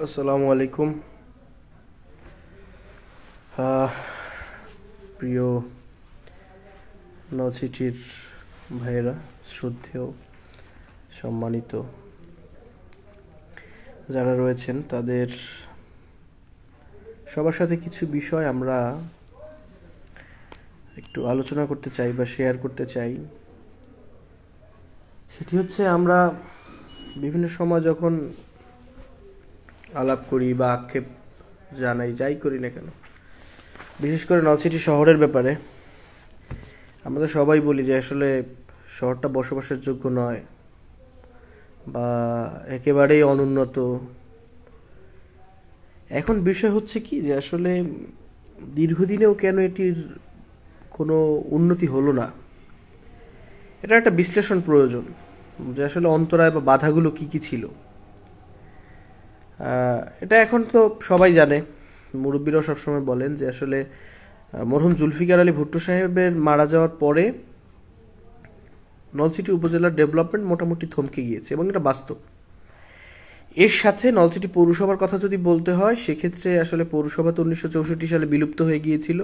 আসসালামু আলাইকুম। প্রিয় নচিটির ভাইয়েরা, শ্রদ্ধেয় সম্মানিত যারা রয়েছেন, তাদের সবার সাথে কিছু বিষয় আমরা একটু আলোচনা করতে চাই বা শেয়ার করতে চাই। সেটি হচ্ছে, আমরা বিভিন্ন সময় যখন আলাপ করি বা আক্ষেপ জানাই, যাই করি না কেন, বিশেষ করে নলছিটি শহরের ব্যাপারে, আমরা তো সবাই বলি যে আসলে শহরটা বসবাসের যোগ্য নয় বা একেবারেই অনুন্নত। এখন বিষয় হচ্ছে কি, যে আসলে দীর্ঘদিনেও কেন এটির কোনো উন্নতি হলো না, এটা একটা বিশ্লেষণ প্রয়োজন, যে আসলে অন্তরায় বা বাধাগুলো কি কি ছিল। এটা এখন তো সবাই জানে, মুরব্বীরাও সবসময় বলেন যে আসলে মরহুম জুলফিকার আলী ভুট্টো সাহেবের মারা যাওয়ার পরে নলছিটি উপজেলার ডেভেলপমেন্ট মোটামুটি থমকে গিয়েছে, এবং এটা বাস্তব। এর সাথে নলছিটি পৌরসভার কথা যদি বলতে হয়, সেক্ষেত্রে আসলে পৌরসভা তো 1964 সালে বিলুপ্ত হয়ে গিয়েছিল।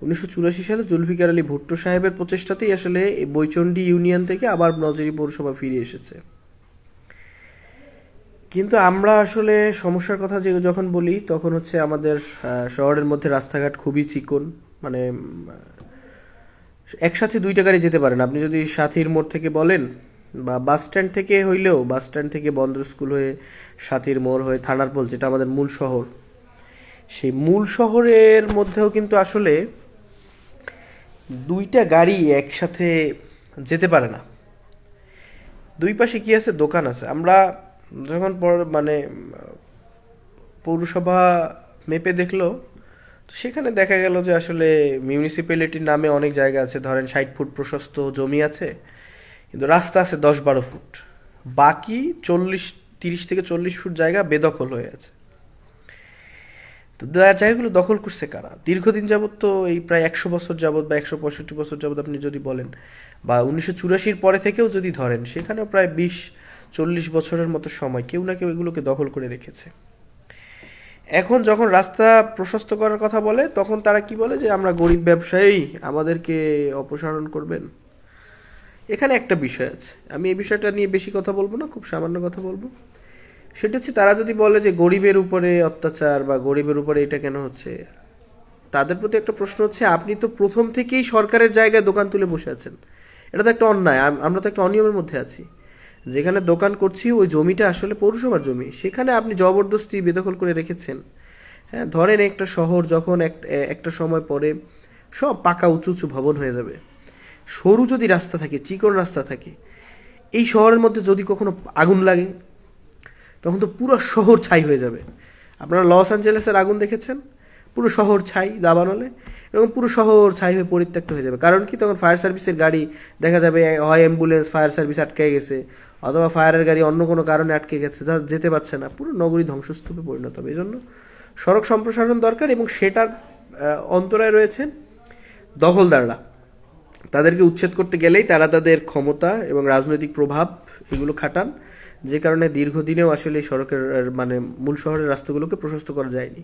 1984 সালে জুলফিকার আলী ভুট্টো সাহেবের প্রচেষ্টাতেই আসলে বৈচন্ডী ইউনিয়ন থেকে আবার নলছিটি পৌরসভা ফিরে এসেছে। কিন্তু আমরা আসলে সমস্যার কথা যখন বলি, তখন হচ্ছে আমাদের শহরের মধ্যে রাস্তাঘাট খুবই চিকন, মানে একসাথে দুইটা গাড়ি যেতে পারেন। আপনি যদি সাথীর মোড় থেকে বলেন, বা বাস স্ট্যান্ড থেকে হইলেও, বাস স্ট্যান্ড থেকে বন্দর স্কুল হয়ে সাথীর মোড় হয়ে থানার পোল, যেটা আমাদের মূল শহর, সেই মূল শহরের মধ্যেও কিন্তু আসলে দুইটা গাড়ি একসাথে যেতে পারে না। দুই পাশে কি আছে, দোকান আছে। আমরা যখন মানে পৌরসভা মেপে দেখলো, সেখানে দেখা গেল যে আসলে মিউনিসিপ্যালিটির নামে অনেক জায়গা আছে, ধরেন 60 ফুট প্রশস্ত জমি আছে, কিন্তু রাস্তা আছে 10-12 ফুট, বাকি 30 থেকে 40 ফুট জায়গা বেদখল হয়ে আছে। তো জায়গাগুলো দখল করছে কারা? দীর্ঘদিন যাবত, তো এই প্রায় 100 বছর যাবত বা 165 বছর যাবত আপনি যদি বলেন, বা 1984 পরে থেকেও যদি ধরেন, সেখানেও প্রায় 20-40 বছরের মতো সময় কেউ না কেউ এগুলোকে দখল করে রেখেছে। এখন যখন রাস্তা প্রশস্ত করার কথা বলে, তখন তারা কি বলে, যে আমরা গরিব ব্যবসায়ী, আমাদেরকে অপসারণ করবেন। এখানে একটা বিষয় আছে, আমি এই বিষয়টা নিয়ে বেশি কথা বলবো না, খুব সামান্য কথা বলবো। সেটা হচ্ছে, তারা যদি বলে যে গরিবের উপরে অত্যাচার বা গরিবের উপরে এটা কেন হচ্ছে, তাদের প্রতি একটা প্রশ্ন হচ্ছে, আপনি তো প্রথম থেকেই সরকারের জায়গায় দোকান তুলে বসে আছেন। এটা তো একটা অন্যায়, আমরা তো একটা অনিয়মের মধ্যে আছি। যেখানে দোকান করছি, ওই জমিটা আসলে পৌরসভার জমি, সেখানে আপনি জবরদস্তি বেদখল করে রেখেছেন। হ্যাঁ, ধরেন একটা শহর যখন একটা সময় পরে সব পাকা উঁচু উঁচু ভবন হয়ে যাবে, সরু যদি রাস্তা থাকে, চিকন রাস্তা থাকে, এই শহরের মধ্যে যদি কখনো আগুন লাগে, তখন তো পুরো শহর ছাই হয়ে যাবে। আপনারা লস অ্যাঞ্জেলেসের আগুন দেখেছেন, পুরো শহর ছাই দাবানলে, এবং পুরো শহর ছাই হয়ে পরিত্যক্ত হয়ে যাবে। কারণ কি, তখন ফায়ার সার্ভিসের গাড়ি দেখা যাবে, হয় অ্যাম্বুলেন্স, ফায়ার সার্ভিস আটকে গেছে, অথবা ফায়ারের গাড়ি অন্য কোনো কারণে আটকে গেছে, যা যেতে পারছে না, পুরো নগরী ধ্বংসস্তূপে পরিণত হবে। এই জন্য সড়ক সম্প্রসারণ দরকার, এবং সেটার অন্তরায় রয়েছেন দখলদাররা। তাদেরকে উচ্ছেদ করতে গেলেই তারা তাদের ক্ষমতা এবং রাজনৈতিক প্রভাব এগুলো খাটান, যে কারণে দীর্ঘদিনেও আসলে সড়কের মানে মূল শহরের রাস্তাগুলোকে প্রশস্ত করা যায়নি।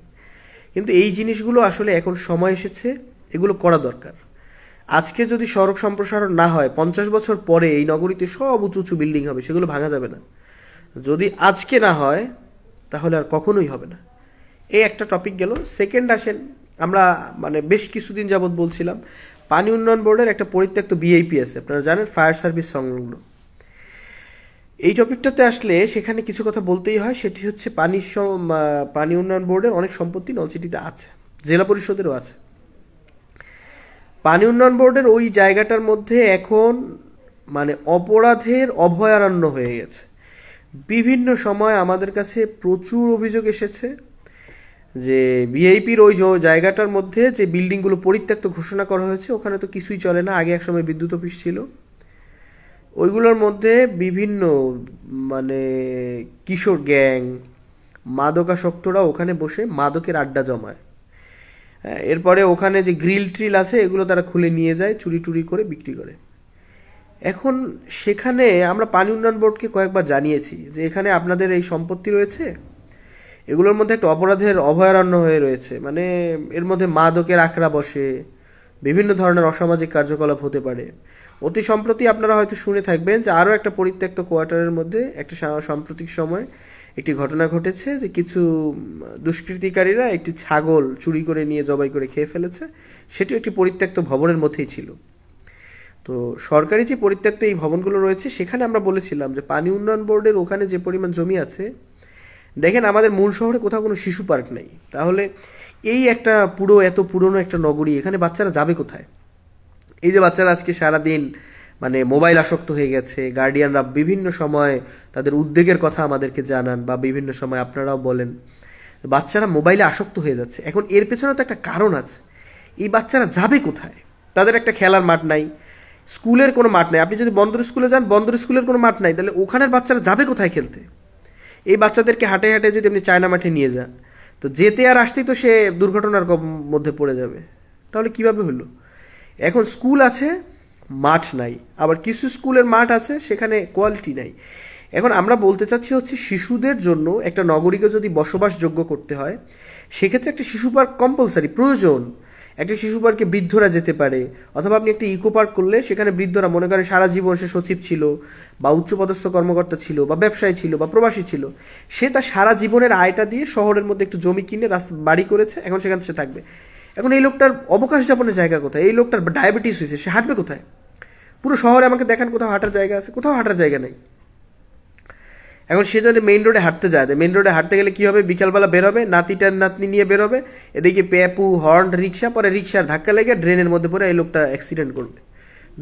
কিন্তু এই জিনিসগুলো আসলে এখন সময় এসেছে, এগুলো করা দরকার। আজকে যদি সড়ক সম্প্রসারণ না হয়, 50 বছর পরে এই নগরীতে সব উঁচু উঁচু বিল্ডিং হবে, সেগুলো ভাঙা যাবে না। যদি আজকে না হয়, তাহলে আর কখনোই হবে না। এই একটা টপিক গেল। সেকেন্ড আসেন, আমরা মানে বেশ কিছুদিন যাবৎ বলছিলাম, পানি উন্নয়ন বোর্ডের একটা পরিত্যক্ত বিআইপি আছে, আপনারা জানেন, ফায়ার সার্ভিস সংলগ্ন। এই টপিকটাতে আসলে সেখানে কিছু কথা বলতেই হয়। সেটি হচ্ছে, পানি উন্নয়ন বোর্ডের অনেক সম্পত্তি নলছিটিতে আছে, জেলা পরিষদেরও আছে। পানি উন্নয়ন বোর্ডের ওই জায়গাটার মধ্যে এখন মানে অপরাধের অভয়ারণ্য হয়ে গেছে। বিভিন্ন সময় আমাদের কাছে প্রচুর অভিযোগ এসেছে যে ভিআইপির ওই জায়গাটার মধ্যে যে বিল্ডিংগুলো পরিত্যক্ত ঘোষণা করা হয়েছে, ওখানে তো কিছুই চলে না। আগে একসময় বিদ্যুৎ অফিস ছিল, ওইগুলোর মধ্যে বিভিন্ন মানে কিশোর গ্যাং, মাদকাসক্তরা ওখানে বসে মাদকের আড্ডা জমায়। এরপরে ওখানে যে গ্রিল ট্রিল আছে, এগুলো তারা খুলে নিয়ে যায়, চুরি টুরি করে বিক্রি করে। এখন সেখানে আমরা পানি উন্নয়ন বোর্ডকে কয়েকবার জানিয়েছি যে এখানে আপনাদের এই সম্পত্তি রয়েছে, এগুলোর মধ্যে একটা অপরাধের অভয়ারণ্য হয়ে রয়েছে, মানে এর মধ্যে মাদকের আখড়া বসে, বিভিন্ন ধরনের অসামাজিক কার্যকলাপ হতে পারে। অতি সম্প্রতি আপনারা হয়তো শুনে থাকবেন যে আরও একটা পরিত্যক্ত কোয়ার্টারের মধ্যে একটা সাম্প্রতিক সময় একটি ঘটনা ঘটেছে যে কিছু দুষ্কৃতিকারীরা একটি ছাগল চুরি করে নিয়ে জবাই করে খেয়ে ফেলেছে। সেটি একটি পরিত্যক্ত ভবনের মধ্যেই ছিল। তো সরকারি যে পরিত্যক্ত এই ভবনগুলো রয়েছে সেখানে আমরা বলেছিলাম যে পানি উন্নয়ন বোর্ডের ওখানে যে পরিমাণ জমি আছে, দেখেন আমাদের মূল শহরে কোথাও কোনো শিশু পার্ক নেই, তাহলে এই একটা এত পুরনো একটা নগরী, এখানে বাচ্চারা যাবে কোথায়? এই যে বাচ্চারা আজকে সারাদিন মানে মোবাইল আসক্ত হয়ে গেছে, গার্ডিয়ানরা বিভিন্ন সময় তাদের উদ্বেগের কথা আমাদেরকে জানান, বা বিভিন্ন সময় আপনারাও বলেন বাচ্চারা মোবাইলে আসক্ত হয়ে যাচ্ছে। এখন এর পেছনে তো একটা কারণ আছে। এই বাচ্চারা যাবে কোথায়? তাদের একটা খেলার মাঠ নাই, স্কুলের কোনো মাঠ নাই। আপনি যদি বন্দর স্কুলে যান, বন্দর স্কুলের কোনো মাঠ নাই, তাহলে ওখানের বাচ্চারা যাবে কোথায় খেলতে? এই বাচ্চাদেরকে হাঁটে হাঁটে যদি আপনি চায়না মাঠে নিয়ে যান, তো যেতে আর আসতেই তো সে দুর্ঘটনার মধ্যে পড়ে যাবে। তাহলে কিভাবে হলো? এখন স্কুল আছে, মাঠ নাই, আবার কিছু স্কুলের মাঠ আছে সেখানে কোয়ালিটি নাই। এখন আমরা বলতে চাচ্ছি হচ্ছে শিশুদের জন্য একটা নগরীকে যদি বসবাসযোগ্য করতে হয়, সেক্ষেত্রে একটা শিশু পার্ক কম্পালসারি প্রয়োজন। একটা শিশু পার্কে বৃদ্ধরা যেতে পারে, অথবা আপনি একটা ইকো পার্ক করলে সেখানে বৃদ্ধরা, মনে করেন সারা জীবন সে সচিব ছিল, বা উচ্চপদস্থ কর্মকর্তা ছিল, বা ব্যবসায়ী ছিল, বা প্রবাসী ছিল, সে তার সারা জীবনের আয়টা দিয়ে শহরের মধ্যে একটু জমি কিনে বাড়ি করেছে, এখন সেখানে সে থাকবে। এখন এই লোকটার অবকাশ যাপনের জায়গা কোথায়? এই লোকটার ডায়াবেটিস হয়েছে, সে হাঁটবে কোথায়? পুরো শহরে আমাকে দেখান কোথাও হাঁটার জায়গা আছে? কোথাও হাঁটার জায়গা নেই। এখন সে যদি মেইন রোডে হাঁটতে যায়, মেইন রোডে হাঁটতে গেলে কি হবে? বিকালবেলা বেরোবে, নাতনি নিয়ে বেরোবে, এদিকে পেপু হর্ন রিক্সা, পরে রিক্সার ধাক্কা লেগে ড্রেনের মধ্যে পড়ে এই লোকটা অ্যাক্সিডেন্ট করবে,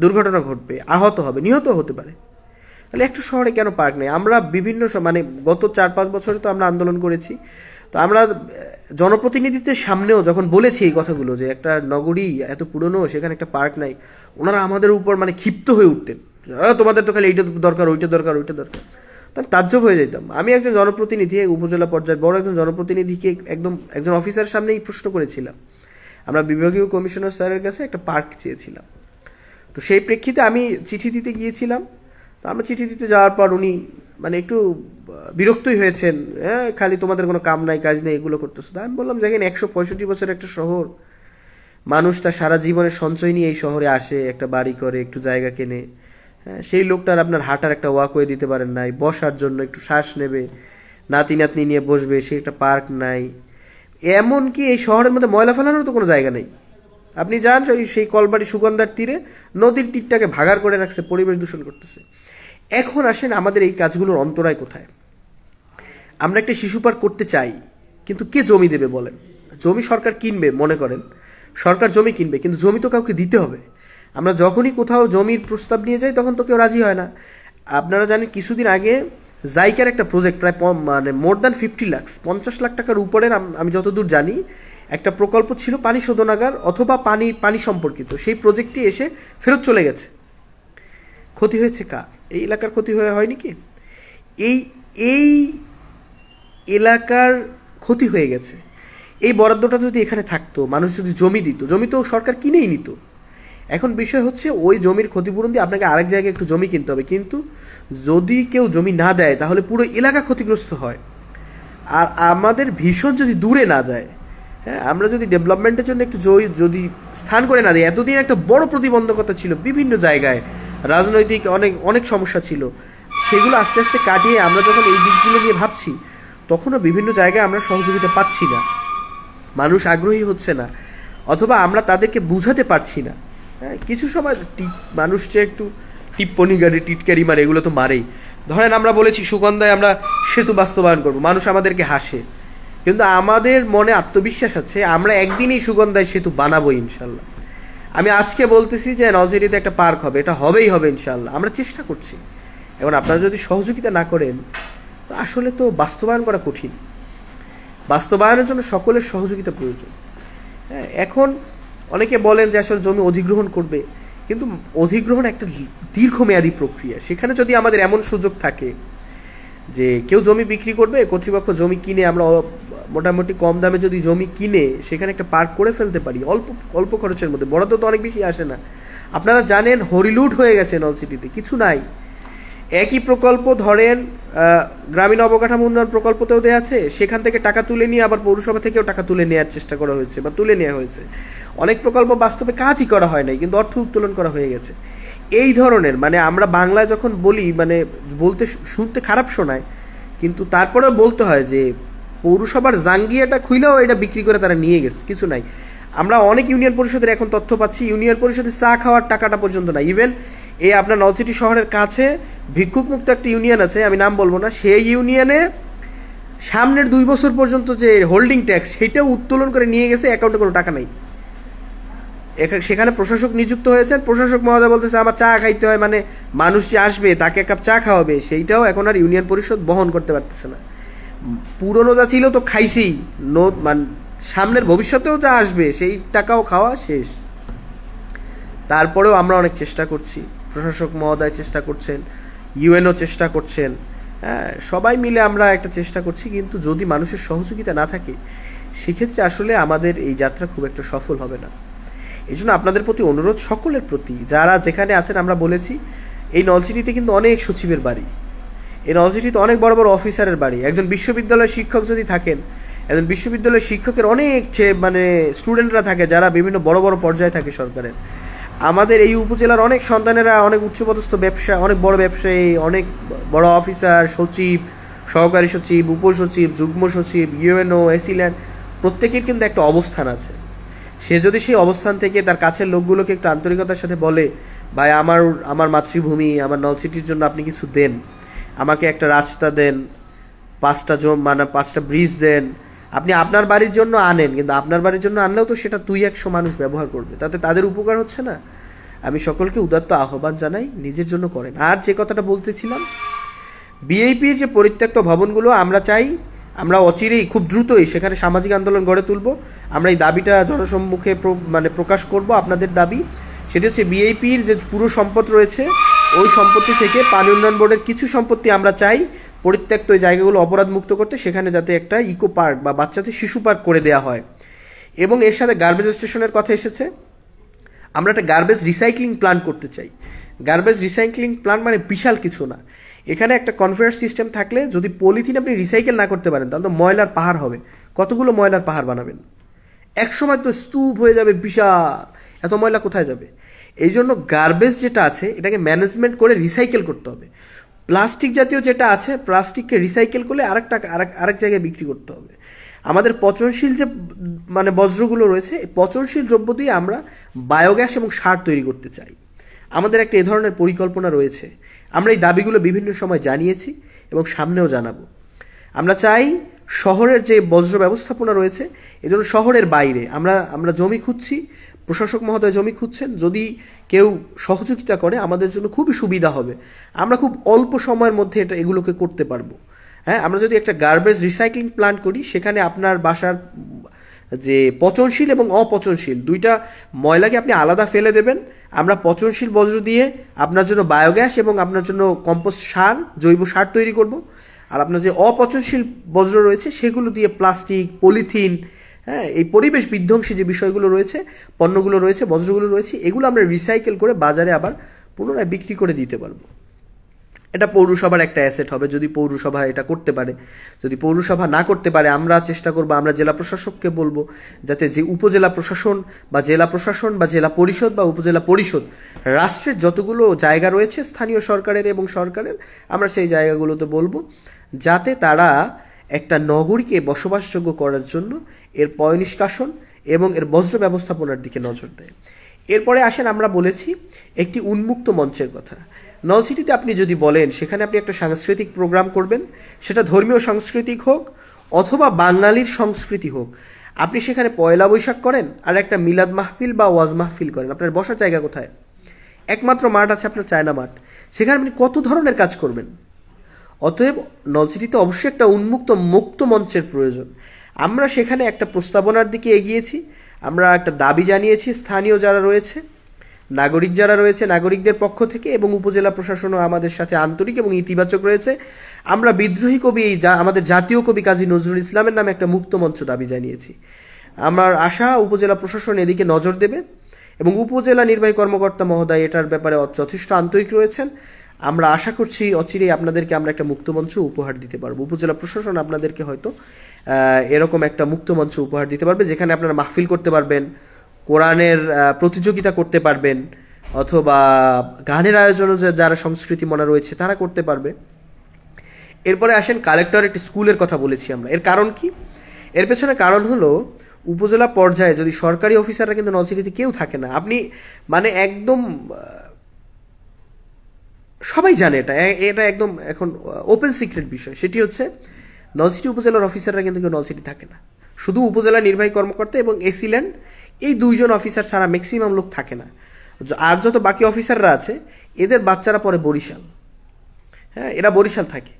দুর্ঘটনা ঘটবে, আহত হবে, নিহত হতে পারে। তাহলে একটা শহরে কেন পার্ক নেই? আমরা বিভিন্ন মানে গত 4-5 বছরে তো আমরা আন্দোলন করেছি, তো আমরা জনপ্রতিনিধিদের সামনেও যখন বলেছি এই কথাগুলো যে একটা নগরী এত পুরনো, সেখানে একটা পার্ক নাই, ওনারা আমাদের উপর মানে ক্ষিপ্ত হয়ে উঠতেন, তোমাদের তো খালি এইটা দরকার, ওইটা দরকার, ওইটা দরকার। তার তাজ্জব হয়ে যেতাম। আমি একজন জনপ্রতিনিধি, উপজেলা পর্যায়ে বড় একজন জনপ্রতিনিধিকে একজন অফিসার সামনেই প্রশ্ন করেছিলাম। আমরা বিভাগীয় কমিশনার স্যারের কাছে একটা পার্ক চেয়েছিলাম। তো সেই প্রেক্ষিতে আমি চিঠি দিতে গিয়েছিলাম। তো আমরা চিঠি দিতে যাওয়ার পর উনি মানে একটু বিরক্তই হয়েছেন, হ্যাঁ খালি তোমাদের কোনো কাম নাই, কাজ নেই, এগুলো করতেছো। আমি বললাম দেখেন 165 বছরের একটা শহর, মানুষ তার সারা জীবনের সঞ্চয় নিয়ে এই শহরে আসে, একটা বাড়ি করে, একটু জায়গা কেনে। হ্যাঁ, সেই লোকটার আপনার হাঁটার একটা ওয়াকওয়ে দিতে পারেন নাই, বসার জন্য একটু শ্বাস নেবে, নাতনি নিয়ে বসবে, সেই একটা পার্ক নাই। এমনকি এই শহরের মধ্যে ময়লা ফেলানোর তো কোনো জায়গা নেই। আপনি যান সেই কলবাড়ি সুগন্ধার তীরে, নদীর তীরটাকে ভাগার করে রাখছে, পরিবেশ দূষণ করতেছে। এখন আসেন আমাদের এই কাজগুলোর অন্তরায় কোথায়? আমরা একটা শিশু পার্ক করতে চাই, কিন্তু কে জমি দেবে বলেন? জমি সরকার কিনবে, মনে করেন সরকার জমি কিনবে, কিন্তু জমি তো কাউকে দিতে হবে। আমরা যখনই কোথাও জমির প্রস্তাব নিয়ে যাই তখন তো কেউ রাজি হয় না। আপনারা জানেন কিছুদিন আগে জাইকার একটা প্রজেক্ট প্রায় মানে মোর দ্যান 50 লাখ, 50 লাখ টাকার উপরের, আমি যতদূর জানি একটা প্রকল্প ছিল পানি শোধনাগার অথবা পানি সম্পর্কিত, সেই প্রজেক্টটি এসে ফেরত চলে গেছে। ক্ষতি হয়েছে কার? এই এলাকার ক্ষতি হয়নি কি? এই এলাকার ক্ষতি হয়ে গেছে। এই বরাদ্দটা যদি এখানে থাকতো, মানুষ যদি জমি দিত, জমি তো সরকার কিনেই নিত। এখন বিষয় হচ্ছে ওই জমির ক্ষতিপূরণ দিয়ে আপনাকে আরেক জায়গায় একটু জমি কিনতে হবে, কিন্তু যদি কেউ জমি না দেয় তাহলে পুরো এলাকা ক্ষতিগ্রস্ত হয়। আর আমাদের ভীষণ যদি দূরে না যায়, হ্যাঁ, আমরা যদি ডেভেলপমেন্টের জন্য একটু যদি স্থান করে না দিই, এতদিন একটা বড় প্রতিবন্ধকতা ছিল, বিভিন্ন জায়গায় রাজনৈতিক অনেক সমস্যা ছিল, সেগুলো আস্তে আস্তে কাটিয়ে আমরা যখন এই দিকগুলো নিয়ে ভাবছি, তখনও বিভিন্ন জায়গায় আমরা সহযোগিতা পাচ্ছি না, মানুষ আগ্রহী হচ্ছে না, অথবা আমরা তাদেরকে বুঝাতে পারছি না। হ্যাঁ, কিছু সময় মানুষ যে একটু টিপ্পনি গাড়ি, টিটকারি মারে, এগুলো তো মারেই। ধরেন আমরা বলেছি সুগন্ধায় আমরা সেতু বাস্তবায়ন করব, মানুষ আমাদেরকে হাসে, কিন্তু আমাদের মনে আত্মবিশ্বাস আছে আমরা একদিনই সুগন্ধায় সেতু বানাবো ইনশাল্লাহ। আমি আজকে বলতেছি যে নলছিটিতে একটা পার্ক হবে, এটা হবেই হবে ইনশাল্লাহ, আমরা চেষ্টা করছি। এখন আপনারা যদি সহযোগিতা না করেন, তো আসলে তো বাস্তবায়ন করা কঠিন। বাস্তবায়নের জন্য সকলের সহযোগিতা প্রয়োজন। হ্যাঁ, এখন অনেকে বলেন যে আসলে জমি অধিগ্রহণ করবে, কিন্তু অধিগ্রহণ একটা দীর্ঘমেয়াদী প্রক্রিয়া। সেখানে যদি আমাদের এমন সুযোগ থাকে যে কেউ জমি বিক্রি করবে, কর্তৃপক্ষ জমি কিনে, আমরা মোটামুটি কম দামে যদি জমি কিনে সেখানে একটা পার্ক করে ফেলতে পারি অল্প খরচের মধ্যে, বরাদ্দ তো অনেক বেশি আসে না। আপনারা জানেন হরিলুট হয়ে গেছে নলছিটিতে, কিছু নাই। একই প্রকল্প ধরেন গ্রামীণ অবকাঠামো উন্নয়ন প্রকল্পতেও দেওয়া আছে, সেখান থেকে টাকা তুলে নিয়ে আবার পৌরসভা থেকেও টাকা তুলে নেওয়ার চেষ্টা করা হয়েছে বা তুলে নেওয়া হয়েছে। অনেক প্রকল্প বাস্তবে কাজই করা হয় নাই, কিন্তু অর্থ উত্তোলন করা হয়ে গেছে। এই ধরনের মানে আমরা বাংলায় যখন বলি মানে বলতে শুনতে খারাপ শোনায়, কিন্তু তারপরেও বলতে হয় যে পৌরসভার জাঙ্গিয়াটা খুইলেও এটা বিক্রি করে তারা নিয়ে গেছে, কিছু নাই। আমরা অনেক ইউনিয়ন পরিষদের এখন তথ্য পাচ্ছি, ইউনিয়ন পরিষদের চা খাওয়ার টাকাটা পর্যন্ত না। ইভেন এই আপনার নলছিটি শহরের কাছে ভিক্ষুক মুক্ত একটা ইউনিয়ন আছে, আমি নাম বলবো না, সেই ইউনিয়নে সামনের 2 বছর পর্যন্ত যে হোল্ডিং ট্যাক্স সেটাও উত্তোলন করে নিয়ে গেছে, অ্যাকাউন্টে কোনো টাকা নাই। সেখানে প্রশাসক নিযুক্ত হয়েছেন, প্রশাসক মহোদয় বলতেছে আমার চা খাইতে হয়, মানে মানুষ যে আসবে তাকে এক কাপ চা খাওয়াবে, সেইটাও এখন আর ইউনিয়ন পরিষদ বহন করতে পারতেছে না। পুরনো যা ছিল তো খাইছি, মানে সামনের ভবিষ্যতেও যা আসবে সেই টাকাও খাওয়া শেষ। তারপরেও আমরা অনেক চেষ্টা করছি, প্রশাসক মহোদয় চেষ্টা করছেন, ইউএনও চেষ্টা করছেন, হ্যাঁ সবাই মিলে আমরা একটা চেষ্টা করছি, কিন্তু যদি মানুষের সহযোগিতা না থাকে সেক্ষেত্রে আসলে আমাদের এই যাত্রা খুব একটা সফল হবে না। এই জন্য আপনাদের প্রতি অনুরোধ, সকলের প্রতি যারা যেখানে আছেন, আমরা বলেছি এই নলছিটিতে কিন্তু অনেক সচিবের বাড়ি, এই নলছিটিতে অনেক বড় বড় অফিসারের বাড়ি। একজন বিশ্ববিদ্যালয়ের শিক্ষক যদি থাকেন, একজন বিশ্ববিদ্যালয়ের শিক্ষকের অনেক মানে স্টুডেন্টরা থাকে যারা বিভিন্ন বড় বড় পর্যায়ে থাকে সরকারের। আমাদের এই উপজেলার অনেক সন্তানেরা অনেক উচ্চপদস্থ ব্যবসা, অনেক বড় ব্যবসায়ী, অনেক বড় অফিসার, সচিব, সহকারী সচিব, উপসচিব, যুগ্ম সচিব, ইউএনও, এসিল্যান্ড, প্রত্যেকের কিন্তু একটা অবস্থান আছে। সে যদি সেই অবস্থান থেকে তার কাছের লোকগুলোকে একটু আন্তরিকতার সাথে বলে, ভাই আমার মাতৃভূমি, আমার নলছিটির জন্য আপনি কিছু দেন, আমাকে একটা রাস্তা দেন, 5টা ব্রিজ দেন, আপনি আপনার বাড়ির জন্য আনেন, কিন্তু আপনার বাড়ির জন্য আনলেও তো সেটা 200 মানুষ ব্যবহার করবে, তাতে তাদের উপকার হচ্ছে না। আমি সকলকে উদাত্ত আহ্বান জানাই, নিজের জন্য করেন। আর যে কথাটা বলতেছিলাম, বিএপির যে পরিত্যক্ত ভবনগুলো আমরা চাই, আমরা অচিরেই খুব দ্রুতই সেখানে সামাজিক আন্দোলন গড়ে তুলব। আমরা এই দাবিটা জনসম্মুখে মানে প্রকাশ করব। আপনাদের দাবি সেটা হচ্ছে বিএপির যে পুরো সম্পদ রয়েছে, ওই সম্পত্তি থেকে পানি উন্নয়ন বোর্ডের কিছু সম্পত্তি আমরা চাই পরিত্যক্ত ওই জায়গাগুলো অপরাধ মুক্ত করতে, সেখানে যাতে একটা ইকো পার্ক বা বাচ্চাদের শিশু পার্ক করে দেওয়া হয়। এবং এর সাথে গার্বেজ স্টেশনের কথা এসেছে, আমরা একটা গার্বেজ রিসাইক্লিং প্ল্যান্ট করতে চাই। গার্বেজ রিসাইক্লিং প্ল্যান্ট মানে বিশাল কিছু না, এখানে একটা কনভেয়ার সিস্টেম থাকলে যদি পলিথিন আপনি রিসাইকেল না করতে পারেন তাহলে তো ময়লার পাহাড় হবে। কতগুলো ময়লার পাহাড় বানাবেন? একসময় তো স্তূপ হয়ে যাবে বিশাল, এত ময়লা কোথায় যাবে? এই জন্য গার্বেজ যেটা আছে এটাকে ম্যানেজমেন্ট করে রিসাইকেল করতে হবে। প্লাস্টিক জাতীয় যেটা আছে, প্লাস্টিককে রিসাইকেল করলে আরেক জায়গায় বিক্রি করতে হবে। আমাদের পচনশীল যে মানে বজ্রগুলো রয়েছে, পচনশীল দ্রব্য দিয়ে আমরা বায়োগ্যাস এবং সার তৈরি করতে চাই। আমাদের একটা এ ধরনের পরিকল্পনা রয়েছে। আমরা এই দাবিগুলো বিভিন্ন সময় জানিয়েছি এবং সামনেও জানাবো। আমরা চাই শহরের যে বজ্র ব্যবস্থাপনা রয়েছে, এজন্য শহরের বাইরে আমরা জমি খুঁজছি, প্রশাসক মহোদয় জমি খুঁজছেন, যদি কেউ সহযোগিতা করে আমাদের জন্য খুবই সুবিধা হবে। আমরা খুব অল্প সময়ের মধ্যে এগুলোকে করতে পারবো। হ্যাঁ, আমরা যদি একটা গার্বেজ রিসাইক্লিং প্ল্যান্ট করি, সেখানে আপনার বাসার যে পচনশীল এবং অপচনশীল দুইটা ময়লাকে আপনি আলাদা ফেলে দেবেন, আমরা পচনশীল বজ্র দিয়ে আপনার জন্য বায়োগ্যাস এবং আপনার জন্য কম্পোস্ট সার, জৈব সার তৈরি করব। আর আপনার যে অপচনশীল বজ্র রয়েছে সেগুলো দিয়ে প্লাস্টিক, পলিথিন, হ্যাঁ এই পরিবেশ বিধ্বংসী যে বিষয়গুলো রয়েছে, পণ্যগুলো রয়েছে, বজ্রগুলো রয়েছে, এগুলো আমরা রিসাইকেল করে বাজারে আবার পুনরায় বিক্রি করে দিতে পারবো। এটা পৌরসভার একটা অ্যাসেট হবে যদি পৌরসভা এটা করতে পারে। যদি পৌরসভা না করতে পারে আমরা চেষ্টা করব, আমরা জেলা প্রশাসককে বলবো যাতে যে উপজেলা প্রশাসন বা জেলা প্রশাসন বা জেলা পরিষদ বা উপজেলা পরিষদ, রাষ্ট্রের যতগুলো জায়গা রয়েছে স্থানীয় সরকারের এবং সরকারের, আমরা সেই জায়গাগুলোতে বলবো যাতে তারা একটা নগরীকে বসবাসযোগ্য করার জন্য এর পয় নিষ্কাশন এবং এর বজ্র ব্যবস্থাপনার দিকে নজর দেয়। এরপরে আসেন, আমরা বলেছি একটি উন্মুক্ত মঞ্চের কথা। নলছিটিতে আপনি যদি বলেন সেখানে আপনি একটা সাংস্কৃতিক প্রোগ্রাম করবেন, সেটা ধর্মীয় সাংস্কৃতিক হোক অথবা বাঙালির সংস্কৃতি হোক, আপনি সেখানে পয়লা বৈশাখ করেন আর একটা মিলাদ মাহফিল বা ওয়াজ মাহফিল করেন, আপনার বসার জায়গা কোথায়? একমাত্র মাঠ আছে আপনার চায়না মাঠ, সেখানে আপনি কত ধরনের কাজ করবেন? অতএব নলছিটিতে অবশ্যই একটা মুক্ত মঞ্চের প্রয়োজন। আমরা সেখানে একটা প্রস্তাবনার দিকে এগিয়েছি, আমরা একটা দাবি জানিয়েছি স্থানীয় যারা রয়েছে, নাগরিক যারা রয়েছে, নাগরিকদের পক্ষ থেকে, এবং উপজেলা প্রশাসনও আমাদের সাথে আন্তরিক এবং ইতিবাচক রয়েছে। আমরা বিদ্রোহী কবি, আমাদের জাতীয় কবি কাজী নজরুল ইসলামের নামে একটা মুক্ত মঞ্চ দাবি জানিয়েছি। আমার আশা উপজেলা প্রশাসন এদিকে নজর দেবে এবং উপজেলা নির্বাহী কর্মকর্তা মহোদয় এটার ব্যাপারে যথেষ্ট আন্তরিক রয়েছেন। আমরা আশা করছি অচিরেই আপনাদেরকে আমরা একটা মুক্তমঞ্চ উপহার দিতে পারবো। উপজেলা প্রশাসন আপনাদেরকে হয়তো এরকম একটা মুক্তমঞ্চ উপহার দিতে পারবে, যেখানে আপনারা মাহফিল করতে পারবেন, কোরআনের প্রতিযোগিতা করতে পারবেন, অথবা গানের আয়োজনও যারা সংস্কৃতি মনে রয়েছে তারা করতে পারবে। এরপরে আসেন কালেক্টরেট স্কুলের কথা বলেছি আমরা। এর কারণ কি? এর পেছনে কারণ হলো উপজেলা পর্যায়ে যদি সরকারি অফিসাররা কিন্তু নলছিটিতে কেউ থাকে না। আপনি মানে একদম সবাই জানে এটা, এটা একদম এখন ওপেন সিক্রেট বিষয়। সেটি হচ্ছে নলছিটি উপজেলার অফিসাররা কিন্তু কেউ নলছিটি থাকে না। শুধু উপজেলা নির্বাহী কর্মকর্তা এবং এসি ল্যান্ড এই দুইজন অফিসার ছাড়া ম্যাক্সিমাম লোক থাকে না। আর যত বাকি অফিসাররা আছে এদের বাচ্চারা পরে বরিশাল, হ্যাঁ এরা বরিশাল থাকে।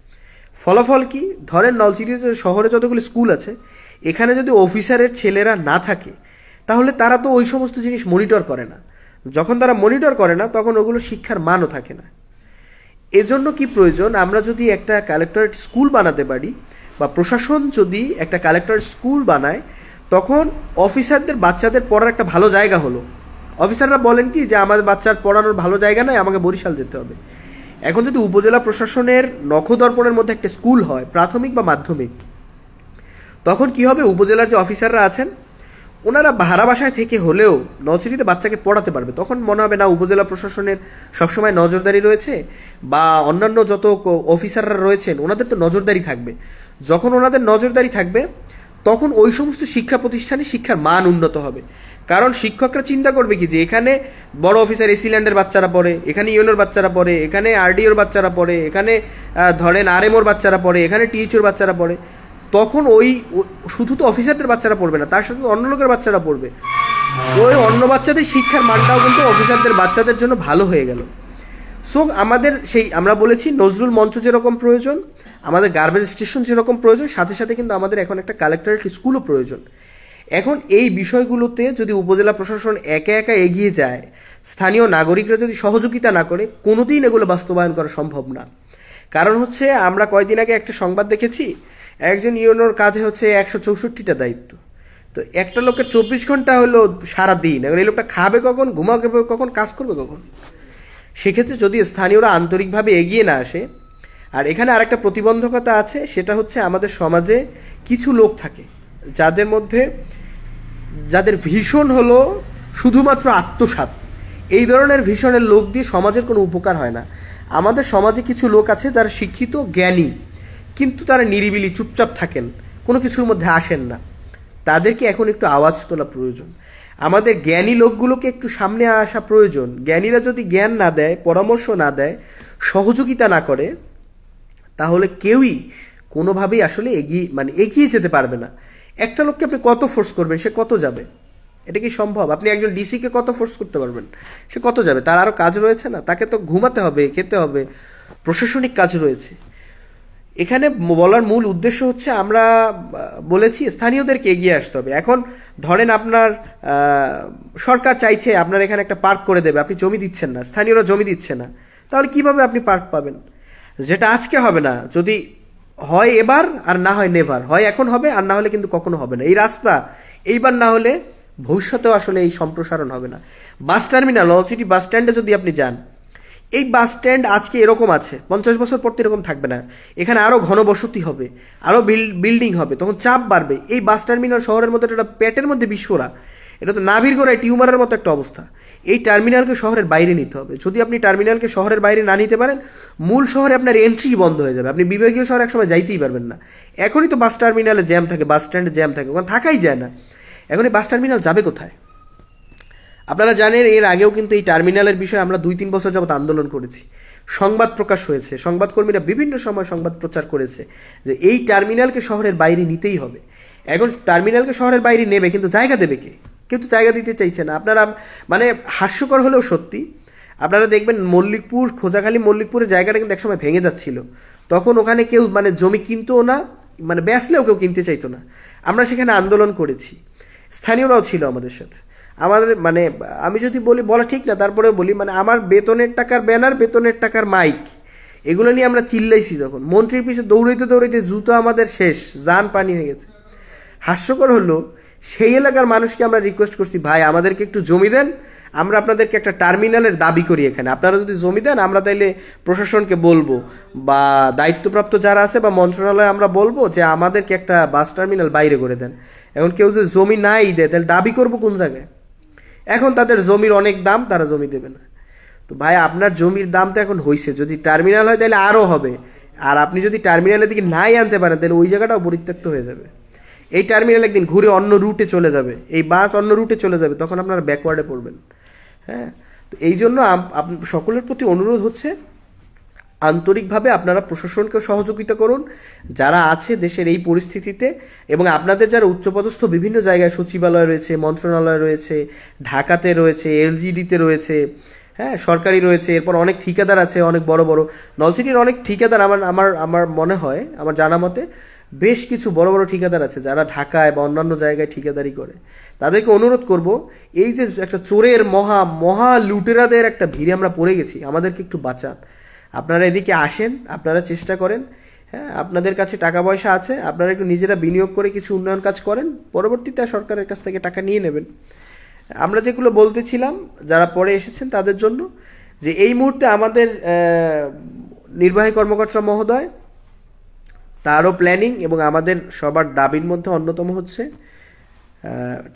ফলাফল কি? ধরেন নলছিটিতে শহরে যতগুলো স্কুল আছে এখানে যদি অফিসারের ছেলেরা না থাকে তাহলে তারা তো ওই সমস্ত জিনিস মনিটর করে না। যখন তারা মনিটর করে না তখন ওগুলো শিক্ষার মানও থাকে না। এজন্য কি প্রয়োজন, আমরা যদি একটা কালেক্টরেট স্কুল বানাতে পারি বা প্রশাসন যদি একটা কালেক্টরেট স্কুল বানায়, তখন অফিসারদের বাচ্চাদের পড়ার একটা ভালো জায়গা হলো। অফিসাররা বলেন কি যে আমাদের বাচ্চার পড়ানোর ভালো জায়গা নাই, আমাকে বরিশাল যেতে হবে। এখন যদি উপজেলা প্রশাসনের নখদর্পণের মধ্যে একটা স্কুল হয়, প্রাথমিক বা মাধ্যমিক, তখন কি হবে, উপজেলার যে অফিসাররা আছেন ওনারা ভাড়া বাসায় থেকে হলেও নলছিটিতে বাচ্চাকে পড়াতে পারবে। তখন মনে হবে না উপজেলা প্রশাসনের সবসময় নজরদারি রয়েছে, বা অন্যান্য যত অফিসাররা রয়েছেন ওনাদের তো নজরদারি থাকবে। যখন ওনাদের নজরদারি থাকবে তখন ওই সমস্ত শিক্ষা প্রতিষ্ঠানে শিক্ষার মান উন্নত হবে। কারণ শিক্ষকরা চিন্তা করবে কি যে এখানে বড় অফিসার এসি ল্যান্ডের বাচ্চারা পড়ে, এখানে ইউনোর বাচ্চারা পড়ে, এখানে আরডিওর বাচ্চারা পড়ে, এখানে ধরেন আরএমওর বাচ্চারা পড়ে, এখানে টিএইচওর বাচ্চারা পড়ে। তখন ওই শুধু তো অফিসারদের বাচ্চারা পড়বে না, তার সাথে অন্য লোকের বাচ্চারা পড়বে। ওই অন্য বাচ্চাদের শিক্ষার মানটাও কিন্তু অফিসারদের বাচ্চাদের জন্য ভালো হয়ে গেল। সো আমাদের সেই আমরা বলেছি নজরুল মঞ্চ যেরকম প্রয়োজন, আমাদের গার্বেজ স্টেশন যেরকম প্রয়োজন, সাথে সাথে কিন্তু আমাদের এখন একটা কালেক্টরেট স্কুলও প্রয়োজন। এখন এই বিষয়গুলোতে যদি উপজেলা প্রশাসন একা একা এগিয়ে যায়, স্থানীয় নাগরিকরা যদি সহযোগিতা না করে, কোনোদিন এগুলো বাস্তবায়ন করা সম্ভব না। কারণ হচ্ছে আমরা কয়েকদিন আগে একটা সংবাদ দেখেছি, একজন ইউনোর কাঁধে হচ্ছে 164টা দায়িত্ব। তো একটা লোকের 24 ঘন্টা হলো সারাদিন, এখন এই লোকটা খাবে কখন, ঘুমাবে কখন, কাজ করবে কখন? সেক্ষেত্রে যদি স্থানীয়রা আন্তরিকভাবে এগিয়ে না আসে, আর এখানে আরেকটা প্রতিবন্ধকতা আছে, সেটা হচ্ছে আমাদের সমাজে কিছু লোক থাকে যাদের ভীষণ হলো শুধুমাত্র আত্মসাৎ। এই ধরনের ভীষণের লোক দিয়ে সমাজের কোনো উপকার হয় না। আমাদের সমাজে কিছু লোক আছে যারা শিক্ষিত জ্ঞানী, কিন্তু তারা নিরিবিলি চুপচাপ থাকেন, কোনো কিছুর মধ্যে আসেন না। তাদেরকে এখন একটু আওয়াজ তোলা প্রয়োজন। আমাদের জ্ঞানী লোকগুলোকে একটু সামনে আসা প্রয়োজন। জ্ঞানীরা যদি জ্ঞান না দেয়, পরামর্শ না দেয়, সহযোগিতা না করে, তাহলে কেউই কোনোভাবেই আসলে এগিয়ে যেতে পারবে না। একটা লোককে আপনি কত ফোর্স করবেন, সে কত যাবে? এটা কি সম্ভব? আপনি একজন ডিসিকে কত ফোর্স করতে পারবেন, সে কত যাবে? তার আরো কাজ রয়েছে না, তাকে তো ঘুমাতে হবে, খেতে হবে, প্রশাসনিক কাজ রয়েছে। এখানে বলার মূল উদ্দেশ্য হচ্ছে আমরা বলেছি স্থানীয়দেরকে এগিয়ে আসতে হবে। এখন ধরেন আপনার সরকার চাইছে আপনার এখানে একটা পার্ক করে দেবে, আপনি জমি দিচ্ছেন না, স্থানীয়রা জমি দিচ্ছে না, তাহলে কিভাবে আপনি পার্ক পাবেন? যেটা আজকে হবে না, যদি হয় এবার আর না হয় নেভার, হয় এখন হবে আর না হলে কিন্তু কখনো হবে না। এই রাস্তা এইবার না হলে ভবিষ্যতেও আসলে এই সম্প্রসারণ হবে না। বাস টার্মিনাল, নলছিটি বাস স্ট্যান্ডে যদি আপনি যান, এই বাস স্ট্যান্ড আজকে এরকম আছে, 50 বছর পর তো এরকম থাকবে না। এখানে আরো ঘনবসতি হবে, আরো বিল্ডিং হবে, তখন চাপ বাড়বে। এই বাস টার্মিনাল শহরের মধ্যে একটা পেটের মধ্যে বিস্ফোরা, এটা তো নাভির গোড়ায় টিউমারের মতো একটা অবস্থা। এই টার্মিনালকে শহরের বাইরে নিতে হবে। যদি আপনি টার্মিনালকে শহরের বাইরে না নিতে পারেন, মূল শহরে আপনার এন্ট্রি বন্ধ হয়ে যাবে, আপনি বিভাগীয় শহরে একসময় যাইতেই পারবেন না। এখনই তো বাস টার্মিনালে জ্যাম থাকে, বাস স্ট্যান্ডে জ্যাম থাকে, ওখানে থাকাই যায় না। এখন এই বাস টার্মিনাল যাবে কোথায়? আপনারা জানেন এর আগেও কিন্তু এই টার্মিনালের বিষয়ে আমরা 2-3 বছর যাবত আন্দোলন করেছি, সংবাদ প্রকাশ হয়েছে, সংবাদকর্মীরা বিভিন্ন সময় সংবাদ প্রচার করেছে যে এই টার্মিনালকে শহরের বাইরে নিতেই হবে। এখন টার্মিনালকে শহরের বাইরে নেবে, কিন্তু জায়গা দেবে কে? কিন্তু জায়গা দিতে চাইছে না। আপনারা হাস্যকর হলেও সত্যি, আপনারা দেখবেন মল্লিকপুর, খোঁজাখালী মল্লিকপুরের জায়গাটা কিন্তু একসময় ভেঙে যাচ্ছিল, তখন ওখানে কেউ জমি কিনতো না, বেচলেও কেউ কিনতে চাইতো না। আমরা সেখানে আন্দোলন করেছি, স্থানীয়রাও ছিল আমাদের সাথে। আমাদের আমি যদি বলা ঠিক না, তারপরে বলি, আমার বেতনের টাকার ব্যানার, বেতনের টাকার মাইক, এগুলো নিয়ে আমরা চিল্লাইছি। তখন মন্ত্রীর পিছনে দৌড়াইতে দৌড়াইতে জুতো আমাদের শেষ, জান পানি হয়ে গেছে। হাস্যকর হলো সেই এলাকার মানুষকে আমরা রিকোয়েস্ট করছি, ভাই আমাদেরকে একটু জমি দেন, আমরা আপনাদেরকে একটা টার্মিনালের দাবি করি এখানে, আপনারা যদি জমি দেন আমরা তাইলে প্রশাসনকে বলবো বা দায়িত্বপ্রাপ্ত যারা আছে বা মন্ত্রণালয়ে আমরা বলবো যে আমাদেরকে একটা বাস টার্মিনাল বাইরে করে দেন। এখন কেউ যদি জমি নাই দেয় তাহলে দাবি করবো কোন জায়গায়? এখন তাদের জমির অনেক দাম, তারা জমি দেবে না। তো ভাই আপনার জমির দাম তো এখন হয়েছে, যদি টার্মিনাল হয় তাহলে আরো হবে। আর আপনি যদি টার্মিনালের দিকে নাই আনতে পারেন তাহলে ওই জায়গাটাও পরিত্যক্ত হয়ে যাবে। এই টার্মিনাল একদিন ঘুরে অন্য রুটে চলে যাবে, এই বাস অন্য রুটে চলে যাবে, তখন আপনারা ব্যাকওয়ার্ডে পড়বেন। হ্যাঁ, তো এই জন্য সকলের প্রতি অনুরোধ হচ্ছে আন্তরিকভাবে আপনারা প্রশাসনকে সহযোগিতা করুন যারা আছে দেশের এই পরিস্থিতিতে, এবং আপনাদের যারা উচ্চপদস্থ বিভিন্ন জায়গায় সচিবালয় রয়েছে, মন্ত্রণালয় রয়েছে, ঢাকাতে রয়েছে, এলজিডিতে রয়েছে, হ্যাঁ সরকারি রয়েছে, এরপর অনেক ঠিকাদার আছে, অনেক বড় বড় নলসিটির অনেক ঠিকাদার, আমার মনে হয়, আমার জানা মতে বেশ কিছু বড় বড় ঠিকাদার আছে যারা ঢাকায় বা অন্যান্য জায়গায় ঠিকাদারি করে। তাদেরকে অনুরোধ করব, এই যে একটা চোরের মহা লুটেরাদের একটা ভিড়ে আমরা পড়ে গেছি, আমাদেরকে একটু বাঁচান। আপনারা এদিকে আসেন, আপনারা চেষ্টা করেন, হ্যাঁ আপনাদের কাছে টাকা পয়সা আছে, আপনারা একটু নিজেরা বিনিয়োগ করে কিছু উন্নয়ন কাজ করেন, পরবর্তীতে সরকারের কাছ থেকে টাকা নিয়ে নেবেন। আমরা যেগুলো বলতেছিলাম যারা পরে এসেছেন তাদের জন্য, যে এই মুহূর্তে আমাদের নির্বাহী কর্মকর্তা মহোদয় তারও প্ল্যানিং এবং আমাদের সবার দাবির মধ্যে অন্যতম হচ্ছে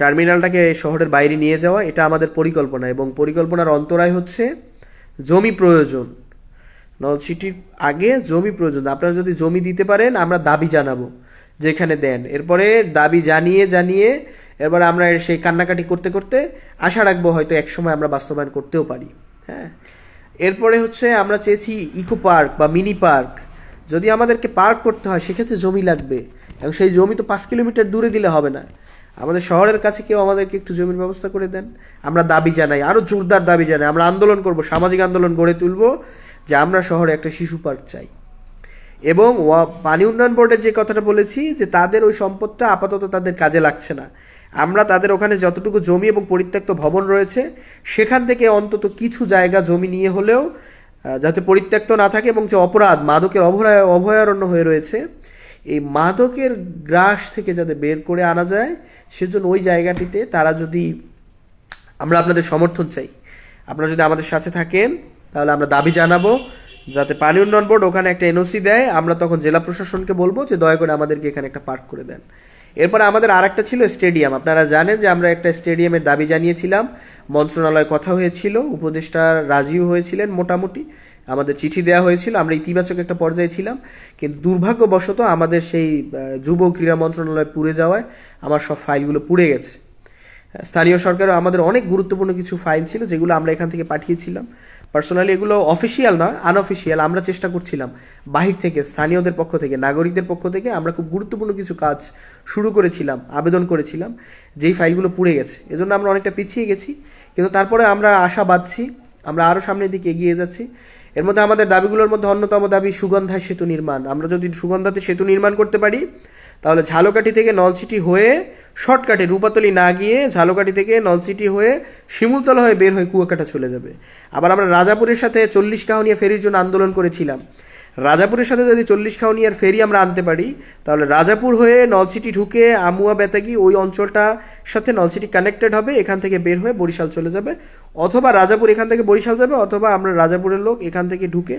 টার্মিনালটাকে শহরের বাইরে নিয়ে যাওয়া। এটা আমাদের পরিকল্পনা, এবং পরিকল্পনার অন্তরায় হচ্ছে জমি প্রয়োজন। নলসিটির আগে জমি প্রয়োজন, আপনারা যদি জমি দিতে পারেন আমরা দাবি জানাবো যেখানে দেন। এরপরে দাবি জানিয়ে এরপরে আমরা সেই কান্নাকাটি করতে করতে আশা রাখবো হয়তো একসময় আমরা বাস্তবায়ন করতেও পারি। হ্যাঁ, এরপরে হচ্ছে আমরা চেয়েছি ইকো পার্ক বা মিনি পার্ক, যদি আমাদেরকে পার্ক করতে হয় সেক্ষেত্রে জমি লাগবে, এবং সেই জমি তো 5 কিলোমিটার দূরে দিলে হবে না, আমাদের শহরের কাছে কেউ আমাদেরকে একটু জমির ব্যবস্থা করে দেন। আমরা দাবি জানাই, আরো জোরদার দাবি জানাই, আমরা আন্দোলন করব, সামাজিক আন্দোলন গড়ে তুলবো যে আমরা শহরে একটা শিশু পার্ক চাই। এবং পানি উন্নয়ন বোর্ডের যে কথাটা বলেছি যে তাদের ওই সম্পদটা আপাতত তাদের কাজে লাগছে না, আমরা তাদের ওখানে যতটুকু জমি এবং পরিত্যক্ত ভবন রয়েছে সেখান থেকে অন্তত কিছু জায়গা জমি নিয়ে হলেও যাতে পরিত্যক্ত না থাকে, এবং যে অপরাধ মাদকের অভয়ারণ্য হয়ে রয়েছে এই মাদকের গ্রাস থেকে যাতে বের করে আনা যায়, সেজন্য ওই জায়গাটিতে তারা যদি, আমরা আপনাদের সমর্থন চাই, আপনারা যদি আমাদের সাথে থাকেন তাহলে আমরা দাবি জানাবো যাতে পানি উন্নয়ন বোর্ড ওখানে একটা এনওসি দেয়। আমরা তখন জেলা প্রশাসনকে বলবো যে দয়া করে আমাদেরকে এখানে একটা পার্ক করে দেন। এরপরে আমাদের আরেকটা ছিল স্টেডিয়াম। আপনারা জানেন যে আমরা একটা স্টেডিয়ামের দাবি জানিয়েছিলাম, মন্ত্রণালয়ে কথা হয়েছিল, উপদেষ্টা রাজিও হয়েছিলেন, মোটামুটি আমাদের চিঠি দেওয়া হয়েছিল, আমরা ইতিবাচক একটা পর্যায়ে ছিলাম। কিন্তু দুর্ভাগ্যবশত আমাদের সেই যুব ক্রীড়া মন্ত্রণালয় পুড়ে যাওয়ায় আমার সব ফাইলগুলো পুড়ে গেছে। স্থানীয় সরকারও আমাদের অনেক গুরুত্বপূর্ণ কিছু ফাইল ছিল যেগুলো আমরা এখান থেকে পাঠিয়েছিলাম। পার্সোনালি এগুলো অফিসিয়াল নয়, আনঅফিসিয়াল, আমরা চেষ্টা করছিলাম বাহির থেকে, স্থানীয়দের পক্ষ থেকে, নাগরিকদের পক্ষ থেকে আমরা খুব গুরুত্বপূর্ণ কিছু কাজ শুরু করেছিলাম, আবেদন করেছিলাম, যেই ফাইলগুলো পুড়ে গেছে। এজন্য আমরা অনেকটা পিছিয়ে গেছি, কিন্তু তারপরে আমরা আশা বাঁধছি, আমরা আরো সামনের দিকে এগিয়ে যাচ্ছি। এর মধ্যে আমাদের দাবিগুলোর মধ্যে অন্যতম দাবি সুগন্ধায় সেতু নির্মাণ। আমরা যদি সুগন্ধাতে সেতু নির্মাণ করতে পারি তাহলে ঝালকাঠি থেকে নলছিটি হয়ে শর্টকাটে রূপাতলি না গিয়ে ঝালকাঠি থেকে নলছিটি হয়ে শিমুলতলা হয়ে বের হয়ে কুয়াকাটা চলে যাবে। আবার আমরা রাজাপুরের সাথে 40 কাউনিয়া ফেরির জন্য আন্দোলন করেছিলাম। রাজাপুরের সাথে যদি 40 কাউনিয়ার ফেরি আমরা আনতে পারি তাহলে রাজাপুর হয়ে নলছিটি ঢুকে আমুয়া বেতাগি ওই অঞ্চলটার সাথে নলছিটি কানেক্টেড হবে, এখান থেকে বের হয়ে বরিশাল চলে যাবে, অথবা রাজাপুর এখান থেকে বরিশাল যাবে, অথবা আমরা রাজাপুরের লোক এখান থেকে ঢুকে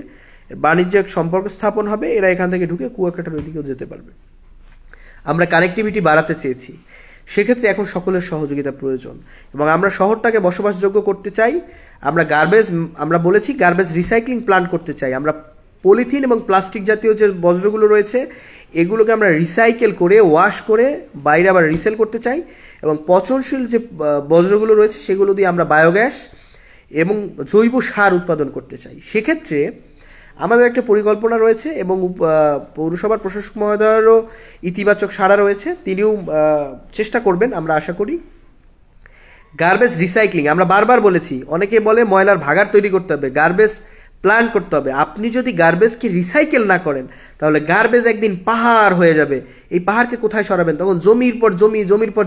বাণিজ্যিক সম্পর্ক স্থাপন হবে, এরা এখান থেকে ঢুকে কুয়াকাটার ওইদিকেও যেতে পারবে। আমরা কানেক্টিভিটি বাড়াতে চেয়েছি, সেক্ষেত্রে এখন সকলের সহযোগিতা প্রয়োজন, এবং আমরা শহরটাকে বসবাসযোগ্য করতে চাই। আমরা বলেছি গার্বেজ রিসাইক্লিং প্ল্যান্ট করতে চাই। আমরা পলিথিন এবং প্লাস্টিক জাতীয় যে বজ্রগুলো রয়েছে এগুলোকে আমরা রিসাইকেল করে ওয়াশ করে বাইরে আবার রিসেল করতে চাই, এবং পচনশীল যে বজ্রগুলো রয়েছে সেগুলো দিয়ে আমরা বায়োগ্যাস এবং জৈব সার উৎপাদন করতে চাই। সেক্ষেত্রে আমাদের একটা পরিকল্পনা রয়েছে, এবং পৌরসভার প্রশাসক মহোদয়েরও ইতিবাচক সাড়া রয়েছে, তিনিও চেষ্টা করবেন আমরা আশা করি। গার্বেজ রিসাইক্লিং আমরা বারবার বলেছি, অনেকে বলে ময়লার ভাগাড় তৈরি করতে হবে, গার্বেজ প্ল্যান্ট করতে হবে। আপনি যদি গার্বেজকে রিসাইকেল না করেন তাহলে গার্বেজ একদিন পাহাড় হয়ে যাবে, এই পাহাড়কে কোথায় সরাবেন? তখন জমির পর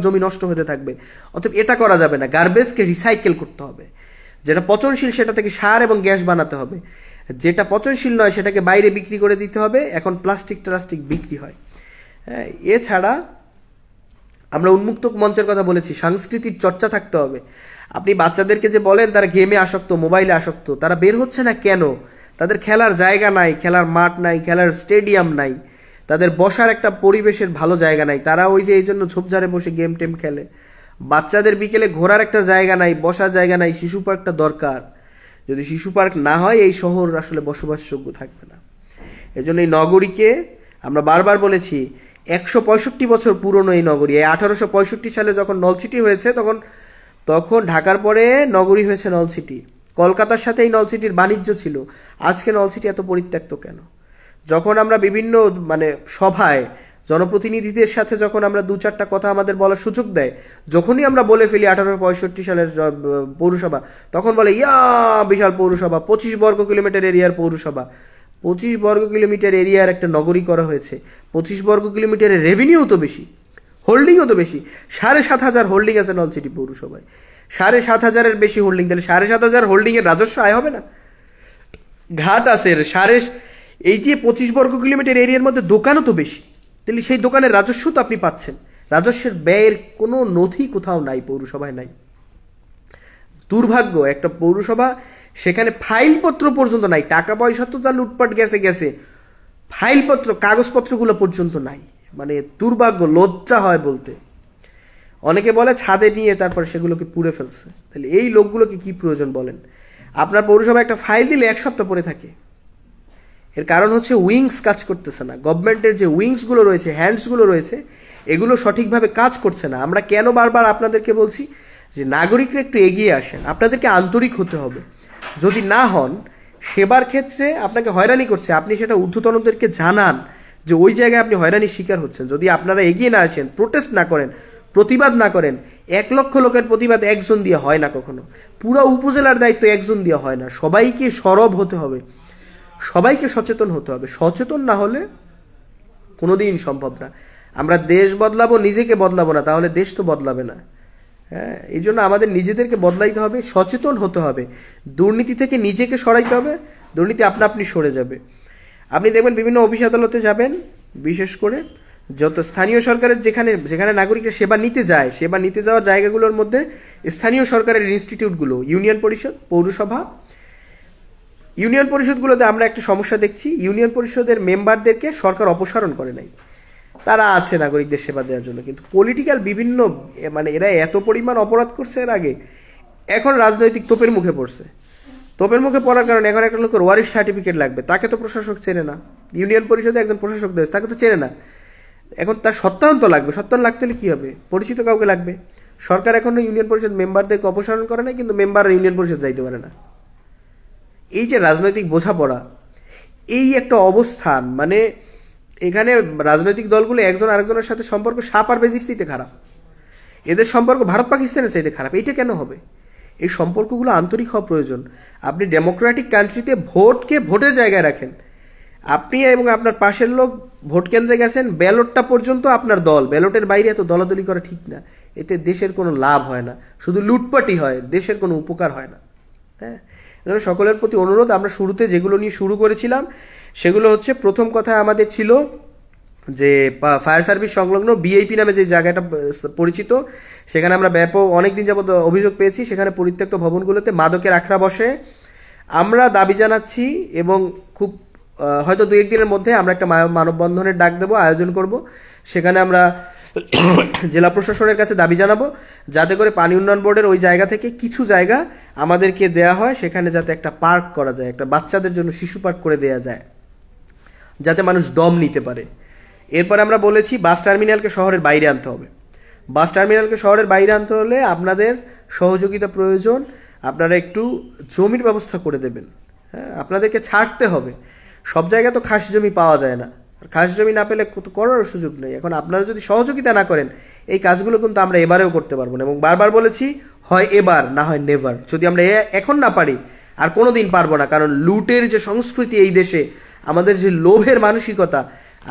জমি নষ্ট হতে থাকবে। অতএব এটা করা যাবে না, গার্বেজকে রিসাইকেল করতে হবে। যেটা পচনশীল সেটা থেকে সার এবং গ্যাস বানাতে হবে, যেটা পচনশীল নয় সেটাকে বাইরে বিক্রি করে দিতে হবে। এখন প্লাস্টিক বিক্রি হয়। এছাড়া আমরা উন্মুক্ত মঞ্চের কথা বলেছি, সাংস্কৃতিক চর্চা থাকতে হবে। আপনি বাচ্চাদেরকে যে বলেন তারা গেমে আসক্ত, মোবাইলে আসক্ত, তারা বের হচ্ছে না কেন? তাদের খেলার জায়গা নাই, খেলার মাঠ নাই, খেলার স্টেডিয়াম নাই, তাদের বসার একটা পরিবেশের ভালো জায়গা নাই, তারা ওই যে এই জন্য ঝোপঝাড়ে বসে গেম টেম খেলে। বাচ্চাদের বিকেলে ঘোরার একটা জায়গা নাই, বসার জায়গা নাই, শিশু পার্কটা দরকার। যদি শিশু পার্ক না হয় এই শহর আসলে বসবাসযোগ্য থাকবে না। এজন্য এই নগরীকে আমরা বারবার বলেছি, 165 বছর পুরনো এই নগরী। এই 1865 সালে যখন নলছিটি হয়েছে তখন ঢাকার পরে নগরী হয়েছে নলছিটি। কলকাতার সাথে এই নলছিটির বাণিজ্য ছিল। আজকে নলছিটি এত পরিত্যক্ত কেন? যখন আমরা বিভিন্ন সভায় জনপ্রতিনিধিদের সাথে যখন আমরা দু চারটা কথা আমাদের বলার সুযোগ দেয়, যখনই আমরা বলে ফেলি 1865 সালের পৌরসভা, তখন বলে ইয়া বিশাল পৌরসভা, 25 বর্গ কিলোমিটার এরিয়ার পৌরসভা। 25 বর্গ কিলোমিটার এরিয়ার একটা নগরী করা হয়েছে। 25 বর্গ কিলোমিটারের রেভিনিউ তো বেশি, হোল্ডিংও তো বেশি। 7,500 হোল্ডিং আছে নলছিটি পৌরসভায়। 7,500-এর বেশি হোল্ডিং, তাহলে 7,500 হোল্ডিং এর রাজস্ব আয় হবে না? ঘাট আছে এই যে 25 বর্গ কিলোমিটার এরিয়ার মধ্যে দোকানও তো বেশি, তাহলে সেই দোকানের রাজস্ব তো আপনি পাচ্ছেন। রাজস্বের ব্যয়ের কোনো নথি কোথাও নাই, পৌরসভায় নাই। দুর্ভাগ্য একটা পৌরসভা, সেখানে ফাইলপত্র পর্যন্ত নাই। টাকা পয়সা তো যা লুটপাট গেছে, ফাইলপত্র কাগজপত্রগুলো পর্যন্ত নাই। দুর্ভাগ্য, লজ্জা হয় বলতে। অনেকে বলে ছাদে নিয়ে তারপর সেগুলোকে পুড়ে ফেলছে। তাহলে এই লোকগুলোকে কি প্রয়োজন বলেন? আপনার পৌরসভা একটা ফাইল দিলে 1 সপ্তাহ পরে থাকে। এর কারণ হচ্ছে উইংস কাজ করতেছে না। গভর্নমেন্টের যে উইংস গুলো রয়েছে, হ্যান্ডস গুলো রয়েছে, এগুলো সঠিকভাবে কাজ করছে না। আমরা কেন বারবার আপনাদেরকে বলছি যে নাগরিকরা একটু এগিয়ে আসেন, আপনাদেরকে আন্তরিক হতে হবে। যদি না হন, সেবার ক্ষেত্রে আপনাকে হয়রানি করছে, আপনি সেটা ঊর্ধ্বতনদেরকে জানান যে ওই জায়গায় আপনি হয়রানির শিকার হচ্ছেন। যদি আপনারা এগিয়ে না আসেন, প্রোটেস্ট না করেন, প্রতিবাদ না করেন, 1 লক্ষ লোকের প্রতিবাদ একজন দিয়ে হয় না কখনো। পুরো উপজেলার দায়িত্ব একজন দিয়ে হয় না। সবাইকে সরব হতে হবে, সবাইকে সচেতন হতে হবে। সচেতন না হলে কোনোদিন সম্ভব না। আমরা দেশ বদলাবো, নিজেকে বদলাবো না, তাহলে দেশ তো বদলাবে না। হ্যাঁ, এই জন্য আমাদের নিজেদেরকে বদলাইতে হবে, সচেতন হতে হবে। দুর্নীতি থেকে নিজেকে সরাইতে হবে, দুর্নীতি আপনা আপনি সরে যাবে। আপনি দেখবেন বিভিন্ন অফিস আদালতে যাবেন, বিশেষ করে যত স্থানীয় সরকারের যেখানে নাগরিকরা সেবা নিতে যায়, সেবা নিতে যাওয়ার জায়গাগুলোর মধ্যে স্থানীয় সরকারের ইনস্টিটিউটগুলো, ইউনিয়ন পরিষদ, পৌরসভা, ইউনিয়ন পরিষদগুলোতে আমরা একটা সমস্যা দেখছি। ইউনিয়ন পরিষদের মেম্বারদেরকে সরকার অপসারণ করে নাই। তারা আছে নাগরিকদের সেবা দেওয়ার জন্য, কিন্তু পলিটিক্যাল বিভিন্ন এরা এত পরিমাণ অপরাধ করছে এর আগে, এখন রাজনৈতিক তোপের মুখে পড়ছে। তোপের মুখে পড়ার কারণে এখন একটা লোকের ওয়ারিশ সার্টিফিকেট লাগবে, তাকে তো প্রশাসক চেনে না। ইউনিয়ন পরিষদে একজন প্রশাসক দেয়, তাকে তো চেনে না। এখন তার সত্যায়ন তো লাগবে। সত্যায়ন লাগতে হলে কি হবে? পরিচিত কাউকে লাগবে। সরকার এখনো ইউনিয়ন পরিষদ মেম্বারদেরকে অপসারণ করে না, কিন্তু মেম্বার ইউনিয়ন পরিষদ যাইতে পারে না। এই যে রাজনৈতিক বোঝাপড়া, এই একটা অবস্থান, এখানে রাজনৈতিক দলগুলো একজন আরেকজনের সাথে সম্পর্ক সাপ আর বেজির চাইতে খারাপ। এদের সম্পর্ক ভারত পাকিস্তানের চাইতে খারাপ। এইটা কেন হবে? এই সম্পর্কগুলো আন্তরিক হওয়া প্রয়োজন। আপনি ডেমোক্রেটিক কান্ট্রিতে ভোটকে ভোটের জায়গায় রাখেন। আপনি এবং আপনার পাশের লোক ভোট কেন্দ্রে গেছেন, ব্যালটটা পর্যন্ত আপনার দল, ব্যালটের বাইরে এত দলাদলি করা ঠিক না। এতে দেশের কোনো লাভ হয় না, শুধু লুটপাটই হয়, দেশের কোনো উপকার হয় না। হ্যাঁ, সকলের প্রতি অনুরোধ, আমরা শুরুতে যেগুলো নিয়ে শুরু করেছিলাম সেগুলো হচ্ছে, প্রথম কথা আমাদের ছিল যে ফায়ার সার্ভিস সংলগ্ন বিআইপি নামে যে জায়গাটা পরিচিত, সেখানে আমরা ব্যাপক অনেকদিন যাবত অভিযোগ পেয়েছি, সেখানে পরিত্যক্ত ভবনগুলোতে মাদকের আখড়া বসে। আমরা দাবি জানাচ্ছি এবং খুব হয়তো 2-1 দিনের মধ্যে আমরা একটা মানববন্ধনের ডাক দেবো, আয়োজন করব। সেখানে আমরা জেলা প্রশাসনের কাছে দাবি জানাবো যাতে করে পানি উন্নয়ন বোর্ডের ওই জায়গা থেকে কিছু জায়গা আমাদেরকে দেয়া হয়, সেখানে যাতে একটা পার্ক করা যায়, একটা বাচ্চাদের জন্য শিশু পার্ক করে দেয়া যায়, যাতে মানুষ দম নিতে পারে। এরপরে আমরা বলেছি বাস টার্মিনালকে শহরের বাইরে আনতে হবে। বাস টার্মিনালকে শহরের বাইরে আনতে হলে আপনাদের সহযোগিতা প্রয়োজন। আপনারা একটু জমির ব্যবস্থা করে দেবেন। হ্যাঁ, আপনাদেরকে ছাড়তে হবে। সব জায়গায় তো খাস জমি পাওয়া যায় না, খাস জমি না পেলে করার সুযোগ নেই। এখন আপনারা যদি সহযোগিতা না করেন, এই কাজগুলো কিন্তু আমরা এবারেও করতে পারবো না। এবং বারবার বলেছি, হয় এবার না হয় নেভার। যদি আমরা এখন না পারি, আর কোনোদিন পারবো না। কারণ লুটের যে সংস্কৃতি এই দেশে, আমাদের যে লোভের মানসিকতা,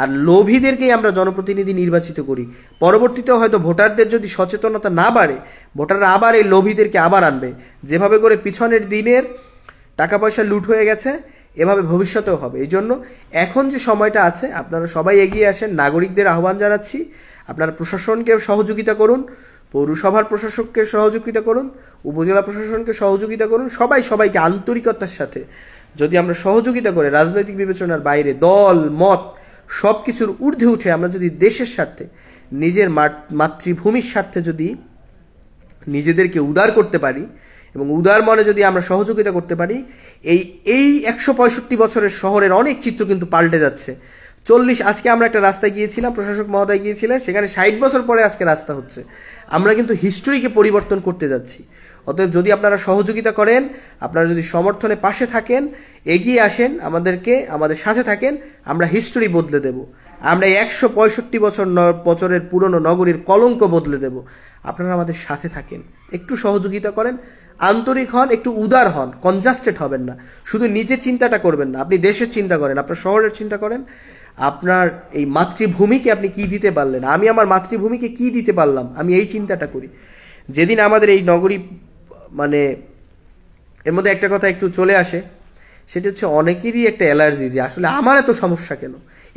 আর লোভীদেরকেই আমরা জনপ্রতিনিধি নির্বাচিত করি। পরবর্তীতেও হয়তো ভোটারদের যদি সচেতনতা না বাড়ে, ভোটাররা আবার এই লোভীদেরকে আবার আনবে। যেভাবে করে পিছনের দিনের টাকা পয়সা লুট হয়ে গেছে, এভাবে ভবিষ্যতেও হবে। এই জন্য এখন যে সময়টা আছে আপনারা সবাই এগিয়ে আসেন, নাগরিকদের আহ্বান জানাচ্ছি, আপনারা প্রশাসনকে সহযোগিতা করুন, পৌরসভার প্রশাসককে সহযোগিতা করুন, উপজেলা প্রশাসনকে সহযোগিতা করুন, সবাই সবাইকে আন্তরিকতার সাথে যদি আমরা সহযোগিতা করে রাজনৈতিক বিবেচনার বাইরে দল মত সব কিছুর ঊর্ধ্বে উঠে আমরা যদি দেশের স্বার্থে নিজের মাতৃভূমির স্বার্থে যদি নিজেদেরকে উদার করতে পারি এবং উদার মনে যদি আমরা সহযোগিতা করতে পারি, এই 165 বছরের শহরের অনেক চিত্র কিন্তু পাল্টে যাচ্ছে। আজকে আমরা একটা রাস্তায় গিয়েছিলাম, প্রশাসক মহোদয় গিয়েছিলেন, সেখানে 60 বছর পরে আজকে রাস্তা হচ্ছে। আমরা কিন্তু হিস্ট্রিকে পরিবর্তন করতে যাচ্ছি। অতএব যদি আপনারা সহযোগিতা করেন, আপনারা যদি সমর্থনে পাশে থাকেন, এগিয়ে আসেন, আমাদের সাথে থাকেন, আমরা হিস্ট্রি বদলে দেব। আমরা 165 বছরের পুরনো নগরীর কলঙ্ক বদলে দেব। আপনারা আমাদের সাথে থাকেন, একটু সহযোগিতা করেন, আন্তরিক হন, একটু উদার হন, কনজাস্টেড হবেন না, শুধু নিজের চিন্তাটা করবেন না, আপনি দেশের চিন্তা করেন, আপনার শহরের চিন্তা করেন, আপনার এই মাতৃভূমিকে আপনি কি দিতে পারলেন, আমি আমার মাতৃভূমিকে কি দিতে পারলাম, আমি এই চিন্তাটা করি। যেদিন আমাদের এই নগরী এর মধ্যে একটা কথা একটু চলে আসে, সেটা হচ্ছে অনেকেরই একটা অ্যালার্জি যে আসলে আমার এত সমস্যা কেন,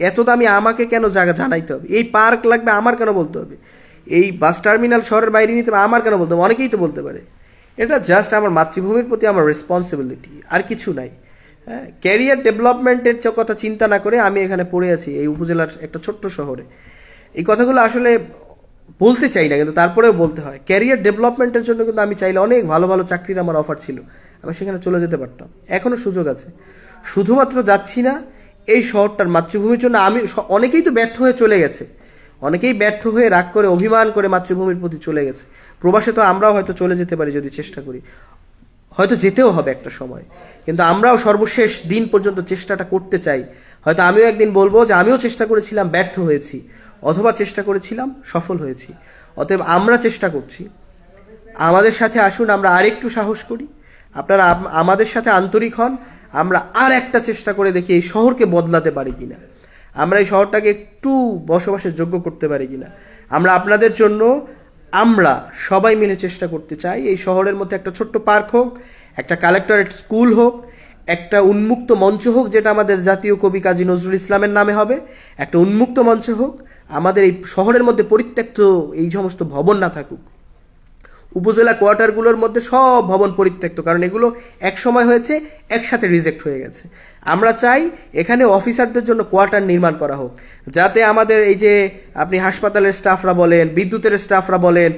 এত দামি আমাকে কেন জানাইতে হবে, এই পার্ক লাগবে আমার কেন বলতে হবে, এই বাস টার্মিনাল শহরের বাইরে নিতে হবে আমার কেন বলতে হবে, অনেকেই তো বলতে পারে। এটা জাস্ট আমার মাতৃভূমির প্রতি আমার রেসপন্সিবিলিটি, আর কিছু নাই। হ্যাঁ, ক্যারিয়ার ডেভেলপমেন্টের কথা চিন্তা না করে আমি এখানে পড়ে আছি এই উপজেলার একটা ছোট্ট শহরে। এই কথাগুলো আসলে বলতে চাই না, কিন্তু তারপরেও বলতে হয়। ক্যারিয়ার ডেভেলপমেন্টের জন্য কিন্তু আমি চাইলে অনেক ভালো ভালো চাকরির আমার অফার ছিল, আমি সেখানে চলে যেতে পারতাম, এখনো সুযোগ আছে। শুধুমাত্র যাচ্ছি না এই শহরটার মাতৃভূমির জন্য। অনেকেই তো ব্যর্থ হয়ে চলে গেছে, অনেকেই ব্যর্থ হয়ে রাগ করে অভিমান করে মাতৃভূমির প্রতি চলে গেছে। প্রবাসে তো আমরাও হয়তো চলে যেতে পারি যদি চেষ্টা করি, হয়তো যেতেও হবে একটা সময়, কিন্তু আমরাও সর্বশেষ দিন পর্যন্ত চেষ্টাটা করতে চাই। হয়তো আমিও একদিন বলবো যে আমিও চেষ্টা করেছিলাম, ব্যর্থ হয়েছি, অথবা চেষ্টা করেছিলাম, সফল হয়েছি। অতএব আমরা চেষ্টা করছি, আমাদের সাথে আসুন, আমরা আরেকটু সাহস করি, আপনারা আমাদের সাথে আন্তরিক হন, আমরা আর একটা চেষ্টা করে দেখি এই শহরকে বদলাতে পারি কিনা, আমরা এই শহরটাকে একটু বসবাসের যোগ্য করতে পারি কিনা। আমরা আপনাদের জন্য আমরা সবাই মিলে চেষ্টা করতে চাই এই শহরের মধ্যে একটা ছোট্ট পার্ক হোক, একটা কালেক্টরেট স্কুল হোক, একটা উন্মুক্ত মঞ্চ হোক যেটা আমাদের জাতীয় কবি কাজী নজরুল ইসলামের নামে হবে, একটা উন্মুক্ত মঞ্চ হোক। আমাদের এই শহরের মধ্যে পরিত্যক্ত এই সমস্ত ভবন না থাকুক, উপজেলা কোয়ার্টারগুলোর মধ্যে সব ভবন পরিত্যক্ত, কারণ এগুলো এক সময় হয়েছে একসাথে রিজেক্ট হয়ে গেছে। আমরা চাই এখানে অফিসারদের জন্য কোয়ার্টার নির্মাণ করা হোক, যাতে আমাদের এই যে আপনি হাসপাতালের স্টাফরা বলেন, বিদ্যুতের স্টাফরা বলেন,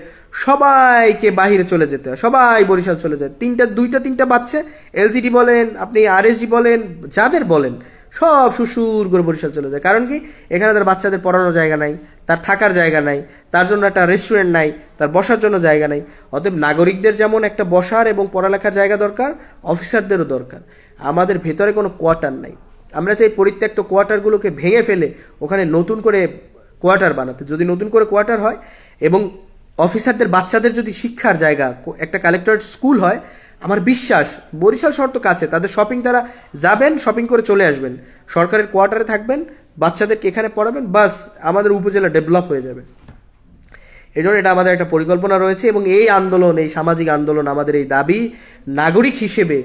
সবাইকে বাহিরে চলে যেতে হয়, সবাই বরিশাল চলে যায়, দুইটা তিনটা বাচ্চা, এলজিডি বলেন, আপনি আরএসডি বলেন, যাদের বলেন, সব সুসুর করে বরিশাল চলে যায়। কারণ কি, এখানে তার বাচ্চাদের পড়ানোর জায়গা নাই, তার থাকার জায়গা নাই, তার জন্য একটা রেস্টুরেন্ট নাই, তার বসার জন্য জায়গা নাই। অতএব নাগরিকদের যেমন একটা বসার এবং পড়ালেখার জায়গা দরকার, অফিসারদেরও দরকার। আমাদের ভেতরে কোনো কোয়ার্টার নাই, আমরা চাই পরিত্যক্ত কোয়ার্টারগুলোকে ভেঙে ফেলে ওখানে নতুন করে কোয়ার্টার বানাতে। যদি নতুন করে কোয়ার্টার হয় এবং অফিসারদের বাচ্চাদের যদি শিক্ষার জায়গা একটা কালেক্টরেট স্কুল হয়, আমার বিশ্বাস বরিশাল শহর তো কাছে, তাদের শপিং তারা যাবেন, শপিং করে চলে আসবেন, সরকারের কোয়ার্টারে থাকবেন, বাচ্চাদেরকে এখানে পড়াবেন, বাস আমাদের উপজেলা ডেভেলপ হয়ে যাবে। এই জন্য এটা আমাদের একটা পরিকল্পনা রয়েছে এবং এই আন্দোলন, এই সামাজিক আন্দোলন, আমাদের এই দাবি নাগরিক হিসেবে,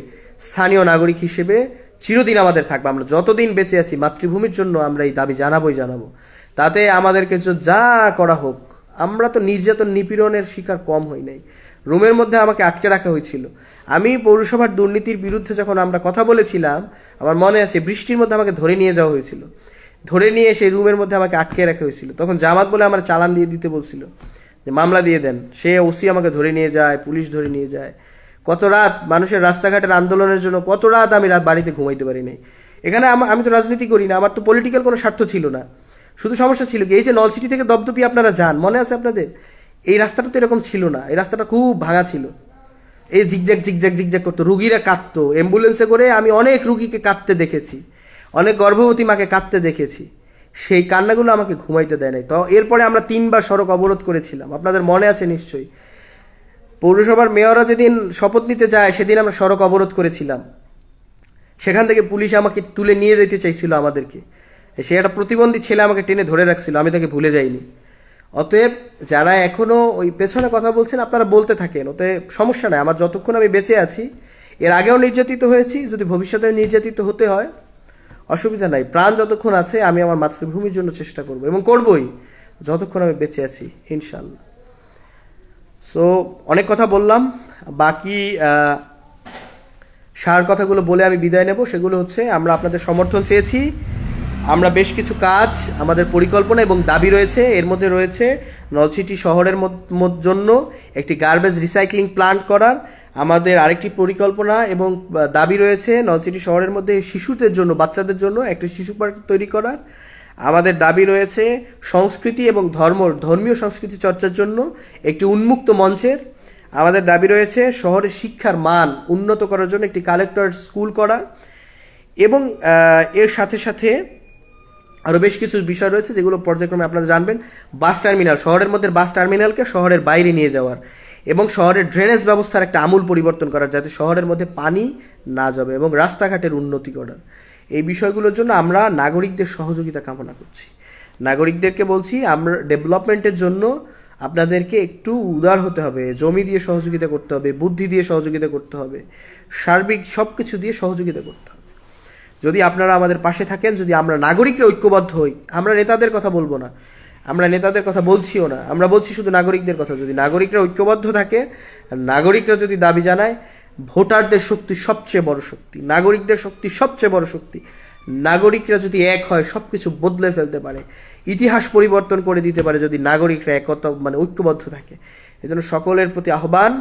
স্থানীয় নাগরিক হিসেবে চিরদিন আমাদের থাকবে। আমরা যতদিন বেঁচে আছি মাতৃভূমির জন্য আমরা এই দাবি জানাবো। তাতে আমাদেরকে যা করা হোক, আমরা তো নির্যাতন নিপীড়নের শিকার কম হই নাই। রুমের মধ্যে আমাকে আটকে রাখা হয়েছিল। আমি পৌরসভার দুর্নীতির বিরুদ্ধে যখন আমরা কথা বলেছিলাম, আমার মনে আছে বৃষ্টির মধ্যে আমাকে ধরে নিয়ে যাওয়া হয়েছিল, ধরে নিয়ে সেই রুমের মধ্যে আমাকে আটকে রাখা হয়েছিল। তখন জামাত বলে আমার চালান দিয়ে দিতে বলছিল, যে মামলা দিয়ে দেন। সে ওসি আমাকে ধরে নিয়ে যায়, পুলিশ ধরে নিয়ে যায়। কত রাত মানুষের রাস্তাঘাটের আন্দোলনের জন্য, কত রাত আমি বাড়িতে ঘুমাইতে পারি নাই। এখানে আমি তো রাজনীতি করি না, আমার তো পলিটিক্যাল কোনো স্বার্থ ছিল না। শুধু সমস্যা ছিল কি, এই যে নলসিটি থেকে দপদপি আপনারা যান, মনে আছে আপনাদের? এই রাস্তাটা তো এরকম ছিল না, এই রাস্তাটা খুব ভাঙা ছিল, এই জিগজ্যাগ করতো, রুগীরা কাঁদতো অ্যাম্বুলেন্সে করে। আমি অনেক রুগীকে কাঁদতে দেখেছি, অনেক গর্ভবতী মাকে কাঁদতে দেখেছি। সেই কান্নাগুলো আমাকে ঘুমাইতে দেয় নাই। তো এরপরে আমরা 3বার সড়ক অবরোধ করেছিলাম, আপনাদের মনে আছে নিশ্চয়ই। পৌরসভার মেয়ররা যেদিন শপথ নিতে যায় সেদিন আমরা সড়ক অবরোধ করেছিলাম। সেখান থেকে পুলিশ আমাকে তুলে নিয়ে যেতে চাইছিল আমাদেরকে। সে একটা প্রতিবন্ধী ছেলে আমাকে টেনে ধরে রাখছিল, আমি তাকে ভুলে যাইনি। অতএব যারা এখনো ওই পেছনে কথা বলছেন, আপনারা বলতে থাকেন, ওতে সমস্যা নাই। আমার যতক্ষণ আমি বেঁচে আছি এর আগেও নির্যাতিত হয়েছি, যদি ভবিষ্যতে নির্যাতিত হতে হয় অসুবিধা নাই, প্রাণ যতক্ষণ আছে আমি আমার মাতৃভূমির জন্য চেষ্টা করব এবং করবই যতক্ষণ আমি বেঁচে আছি ইনশাআল্লাহ। সো অনেক কথা বললাম, বাকি সার কথাগুলো বলে আমি বিদায় নেব। সেগুলো হচ্ছে, আমরা আপনাদের সমর্থন চেয়েছি, আমরা বেশ কিছু কাজ, আমাদের পরিকল্পনা এবং দাবি রয়েছে। এর মধ্যে রয়েছে নলছিটি শহরের জন্য একটি গার্বেজ রিসাইক্লিং প্লান্ট করার। আমাদের আরেকটি পরিকল্পনা এবং দাবি রয়েছে নলছিটি শহরের মধ্যে শিশুদের জন্য, বাচ্চাদের জন্য একটি শিশু পার্ক তৈরি করার। আমাদের দাবি রয়েছে সংস্কৃতি এবং ধর্মীয় সংস্কৃতি চর্চার জন্য একটি উন্মুক্ত মঞ্চের। আমাদের দাবি রয়েছে শহরের শিক্ষার মান উন্নত করার জন্য একটি কালেক্টর স্কুল করার। এবং এর সাথে সাথে আরো বেশ কিছু বিষয় রয়েছে যেগুলো পর্যায়ক্রমে আপনারা জানবেন। বাস টার্মিনাল, শহরের মধ্যে বাস টার্মিনালকে শহরের বাইরে নিয়ে যাওয়ার এবং শহরের ড্রেনেজ ব্যবস্থার একটা আমূল পরিবর্তন করার, যাতে শহরের মধ্যে পানি না যাবে, এবং রাস্তাঘাটের উন্নতি করার। এই বিষয়গুলোর জন্য আমরা নাগরিকদের সহযোগিতা কামনা করছি। নাগরিকদেরকে বলছি, আমরা ডেভেলপমেন্টের জন্য আপনাদেরকে একটু উদার হতে হবে, জমি দিয়ে সহযোগিতা করতে হবে, বুদ্ধি দিয়ে সহযোগিতা করতে হবে, সার্বিক সবকিছু দিয়ে সহযোগিতা করতে হবে। যদি আপনারা আমাদের পাশে থাকেন, যদি আমরা নাগরিকরা ঐক্যবদ্ধ হই, আমরা নেতাদের কথা বলবো না, আমরা নেতাদের কথা বলছিও না, আমরা বলছি শুধু নাগরিকদের কথা। যদি নাগরিকরা ঐক্যবদ্ধ থাকে, নাগরিকরা যদি দাবি জানায়, ভোটারদের শক্তি সবচেয়ে বড় শক্তি, নাগরিকদের শক্তি সবচেয়ে বড় শক্তি। নাগরিকরা যদি এক হয় সবকিছু বদলে ফেলতে পারে, ইতিহাস পরিবর্তন করে দিতে পারে যদি নাগরিকরা একতা ঐক্যবদ্ধ থাকে। এজন্য সকলের প্রতি আহ্বান,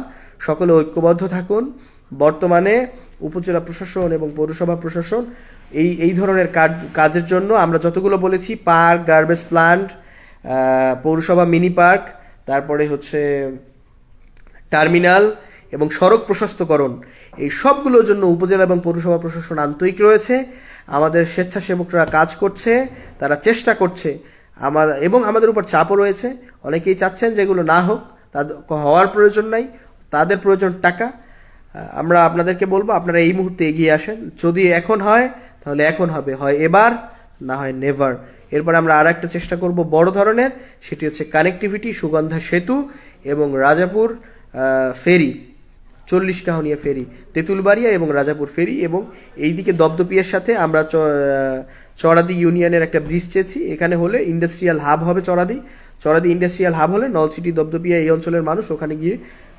সকলে ঐক্যবদ্ধ থাকুন। বর্তমানে উপজেলা প্রশাসন এবং পৌরসভা প্রশাসন এই ধরনের কাজের জন্য আমরা যতগুলো বলেছি, পার্ক, গার্বেজ প্লান্ট, পৌরসভা মিনি পার্ক, তারপরে হচ্ছে টার্মিনাল এবং সড়ক প্রশস্তকরণ, এই সবগুলোর জন্য উপজেলা এবং পৌরসভা প্রশাসন আন্তরিক রয়েছে। আমাদের স্বেচ্ছাসেবকরা কাজ করছে, তারা চেষ্টা করছে, এবং আমাদের উপর চাপও রয়েছে। অনেকেই চাচ্ছেন যেগুলো না হোক, তাদের হওয়ার প্রয়োজন নাই, তাদের প্রয়োজন টাকা। আমরা আপনাদেরকে বলবো, আপনারা এই মুহূর্তে এগিয়ে আসেন। যদি এখন হয় তাহলে এখন হবে, হয় এবার, না হয় নেভার। এরপর আমরা আর একটা চেষ্টা করব বড় ধরনের, সেটি হচ্ছে কানেক্টিভিটি, সুগন্ধা সেতু এবং রাজাপুর ফেরি, 40 কাহনিয়া ফেরি, তেঁতুলবাড়িয়া এবং রাজাপুর ফেরি। এবং এইদিকে দপদপিয়ার সাথে আমরা চড়াদি ইউনিয়নের একটা ব্রিজ চেয়েছি। এখানে হলে ইন্ডাস্ট্রিয়াল হাব হবে, চড়াদি ইন্ডাস্ট্রিয়াল হাব হলে নলছিটি, দপদপিয়া এই অঞ্চলের মানুষ ওখানে গিয়ে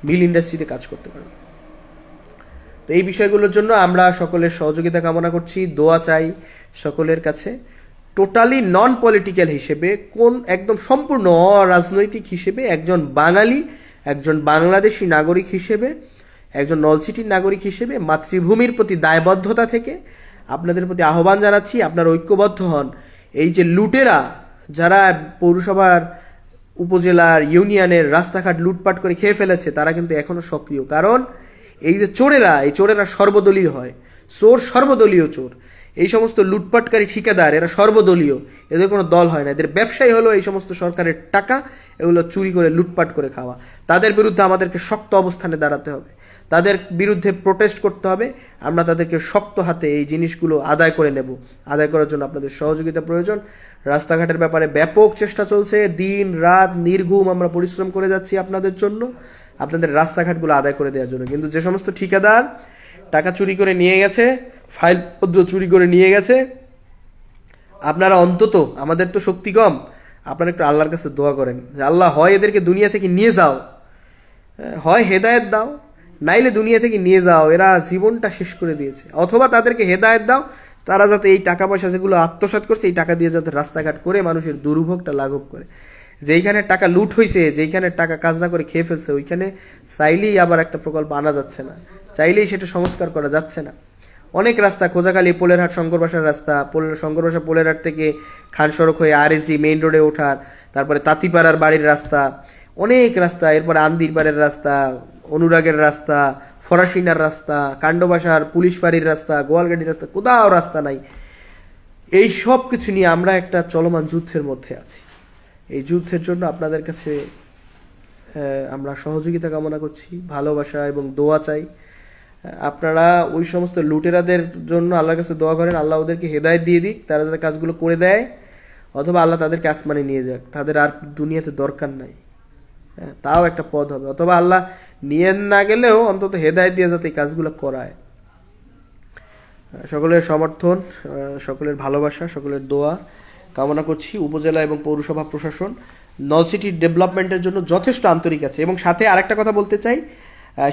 মিল ইন্ডাস্ট্রিতে কাজ করতে পারবে। তো এই বিষয়গুলোর জন্য আমরা সকলের সহযোগিতা কামনা করছি, দোয়া চাই সকলের কাছে। টোটালি নন পলিটিক্যাল হিসেবে, একদম সম্পূর্ণ অরাজনৈতিক হিসেবে, একজন বাঙালি, একজন বাংলাদেশি নাগরিক হিসেবে, একজন নলছিটির নাগরিক হিসেবে, মাতৃভূমির প্রতি দায়বদ্ধতা থেকে আপনাদের প্রতি আহ্বান জানাচ্ছি, আপনারা ঐক্যবদ্ধ হন। এই যে লুটেরা, যারা পৌরসভার, উপজেলার, ইউনিয়নের রাস্তাঘাট লুটপাট করে খেয়ে ফেলেছে, তারা কিন্তু এখনো সক্রিয়। কারণ এই যে চোরেরা, এই চোরেরা সর্বদলীয় হয়, চোর সর্বদলীয় চোর। এই সমস্ত লুটপাটকারী ঠিকাদার, এরা সর্বদলীয়, এদের কোনো দল হয় না। এদের ব্যবসায়ী হলো এই সমস্ত সরকারের টাকা এগুলো চুরি করে লুটপাট করে খাওয়া। তাদের বিরুদ্ধে আমাদেরকে শক্ত অবস্থানে দাঁড়াতে হবে, তাদের বিরুদ্ধে প্রোটেস্ট করতে হবে। আমরা তাদেরকে শক্ত হাতে এই জিনিসগুলো আদায় করে নেব। আদায় করার জন্য আপনাদের সহযোগিতা প্রয়োজন। রাস্তাঘাটের ব্যাপারে ব্যাপক চেষ্টা চলছে, দিন রাত নির্ঘুম আমরা পরিশ্রম করে যাচ্ছি আপনাদের জন্য, আপনাদের রাস্তাঘাটগুলো আদায় করে দেওয়ার জন্য। কিন্তু যে সমস্ত ঠিকাদার টাকা চুরি করে নিয়ে গেছে, ফাইলপত্র চুরি করে নিয়ে গেছে, আপনারা অন্তত, আমাদের তো শক্তি কম, আপনারা একটু আল্লাহর কাছে দোয়া করেন যে আল্লাহ হয় এদেরকে দুনিয়া থেকে নিয়ে যাও, হয় হেদায়েত দাও, নাইলে দুনিয়া থেকে নিয়ে যাও, এরা জীবনটা শেষ করে দিয়েছে। অথবা তাদেরকে হেদায়েত দাও, তারা যাতে এই টাকা পয়সা যেগুলো আত্মসাৎ করছে, এই টাকা দিয়ে যাতে রাস্তাঘাট করে মানুষের দুর্ভোগটা লাঘব করে। যেইখানে টাকা লুট হয়েছে, যেইখানে টাকা কাজ না করে খেয়ে ফেলছে, ওইখানে চাইলেই আবার একটা প্রকল্প আনা যাচ্ছে না, চাইলেই সেটা সংস্কার করা যাচ্ছে না। অনেক রাস্তা, খোঁজাখালী, পোলেরহাট, শঙ্করবাসার রাস্তা, শঙ্করবাসা পোলেরহাট থেকে খান সড়ক হয়ে RSG মেইন রোডে ওঠার, তারপরে তাঁতিপাড়ার বাড়ির রাস্তা, অনেক রাস্তা, এরপরে আন্দির পাড়ের রাস্তা, অনুরাগের রাস্তা, ফরাসিনার রাস্তা, কাণ্ডবাসার পুলিশ ফাঁড়ির রাস্তা, গোয়ালগাড়ির রাস্তা, কোথাও রাস্তা নাই। এই সব কিছু নিয়ে আমরা একটা চলমান যুদ্ধের মধ্যে আছি। এই যুদ্ধের জন্য আপনাদের কাছে আমরা সহযোগিতা কামনা করছি, ভালোবাসা এবং দোয়া চাই। আপনারা ওই সমস্ত লুটেরাদের জন্য আল্লাহর কাছে দোয়া করেন, আল্লাহ ওদেরকে হেদায়েত দিয়ে দিক, তারা যাতে কাজগুলো করে দেয়, অথবা আল্লাহ তাদেরকে আসমানে নিয়ে যাক, তাদের আর দুনিয়াতে দরকার নাই, তাও একটা পদ হবে। অথবা আল্লাহ নিয়ে না গেলেও অন্তত হেদায়েত দিয়ে যাতে এই কাজগুলো করায়। সকলের সমর্থন, সকলের ভালোবাসা, সকলের দোয়া কামনা করছি। উপজেলা এবং পৌরসভা প্রশাসন নলসিটির ডেভেলপমেন্টের জন্য যথেষ্ট আন্তরিক আছে। এবং সাথে আরেকটা কথা বলতে চাই,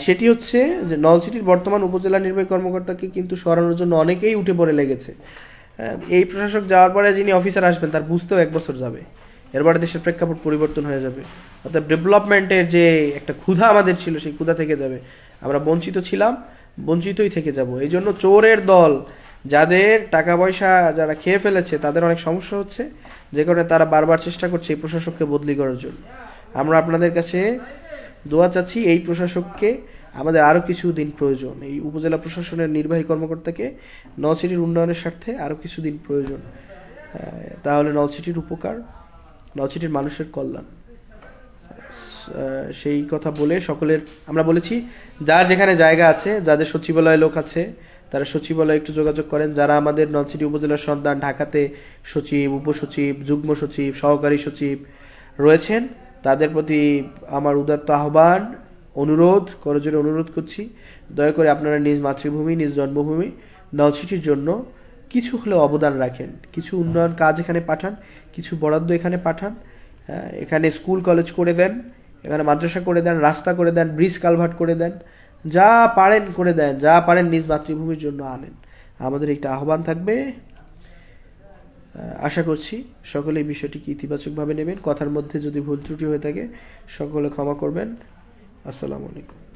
সেটি হচ্ছে যে নলসিটির বর্তমান উপজেলা নির্বাহী কর্মকর্তাকে কিন্তু সরানোর জন্য অনেকেই উঠে পড়ে লেগেছে। এই প্রশাসক যাওয়ার পরে যিনি অফিসার আসবেন তার বুঝতেও 1 বছর যাবে, এরপরে দেশের প্রেক্ষাপট পরিবর্তন হয়ে যাবে। অর্থাৎ ডেভেলপমেন্টের যে একটা ক্ষুধা আমাদের ছিল, সেই ক্ষুধা থেকে যাবে। আমরা বঞ্চিত ছিলাম, বঞ্চিতই থেকে যাব। এই জন্য চোরের দল, যাদের টাকা পয়সা যারা খেয়ে ফেলেছে, তাদের অনেক সমস্যা হচ্ছে, যে কারণে তারা বারবার চেষ্টা করছে এই প্রশাসককে বদলি করার জন্য। আমরা আপনাদের কাছে দোয়া চাচ্ছি, এই প্রশাসককে আমাদের আরও কিছু দিন প্রয়োজন। এই উপজেলা প্রশাসনের নির্বাহী কর্মকর্তাকে নলছিটির উন্নয়নের স্বার্থে আরও কিছু দিন প্রয়োজন। তাহলে নলছিটির উপকার, নলছিটির মানুষের কল্যাণ। সেই কথা বলে সকলের আমরা বলেছি, যার যেখানে জায়গা আছে, যাদের সচিবালয়ে লোক আছে, তারা সচিবালয়ে একটু যোগাযোগ করেন। যারা আমাদের নলছিটি উপজেলার সন্তান, ঢাকাতে সচিব, উপসচিব, যুগ্ম সচিব, সহকারী সচিব রয়েছেন, তাদের প্রতি আমার উদাত্ত আহ্বান, অনুরোধ, করজোরে অনুরোধ করছি, দয়া করে আপনারা নিজ মাতৃভূমি, নিজ জন্মভূমি নলছিটির জন্য কিছু হলেও অবদান রাখেন। কিছু উন্নয়ন কাজ এখানে পাঠান, কিছু বরাদ্দ এখানে পাঠান। এখানে স্কুল কলেজ করে দেন, এখানে মাদ্রাসা করে দেন, রাস্তা করে দেন, ব্রিজ কালভার্ট করে দেন, যা পারেন করে দেন, যা পারেন নিজ মাতৃভূমির জন্য আনেন। আমাদের একটা আহ্বান থাকবে। আশা করছি সকলে এই বিষয়টিকে ইতিবাচকভাবে নেবেন। কথার মধ্যে যদি ভুল ত্রুটি হয়ে থাকে সকলে ক্ষমা করবেন। আসসালামু আলাইকুম।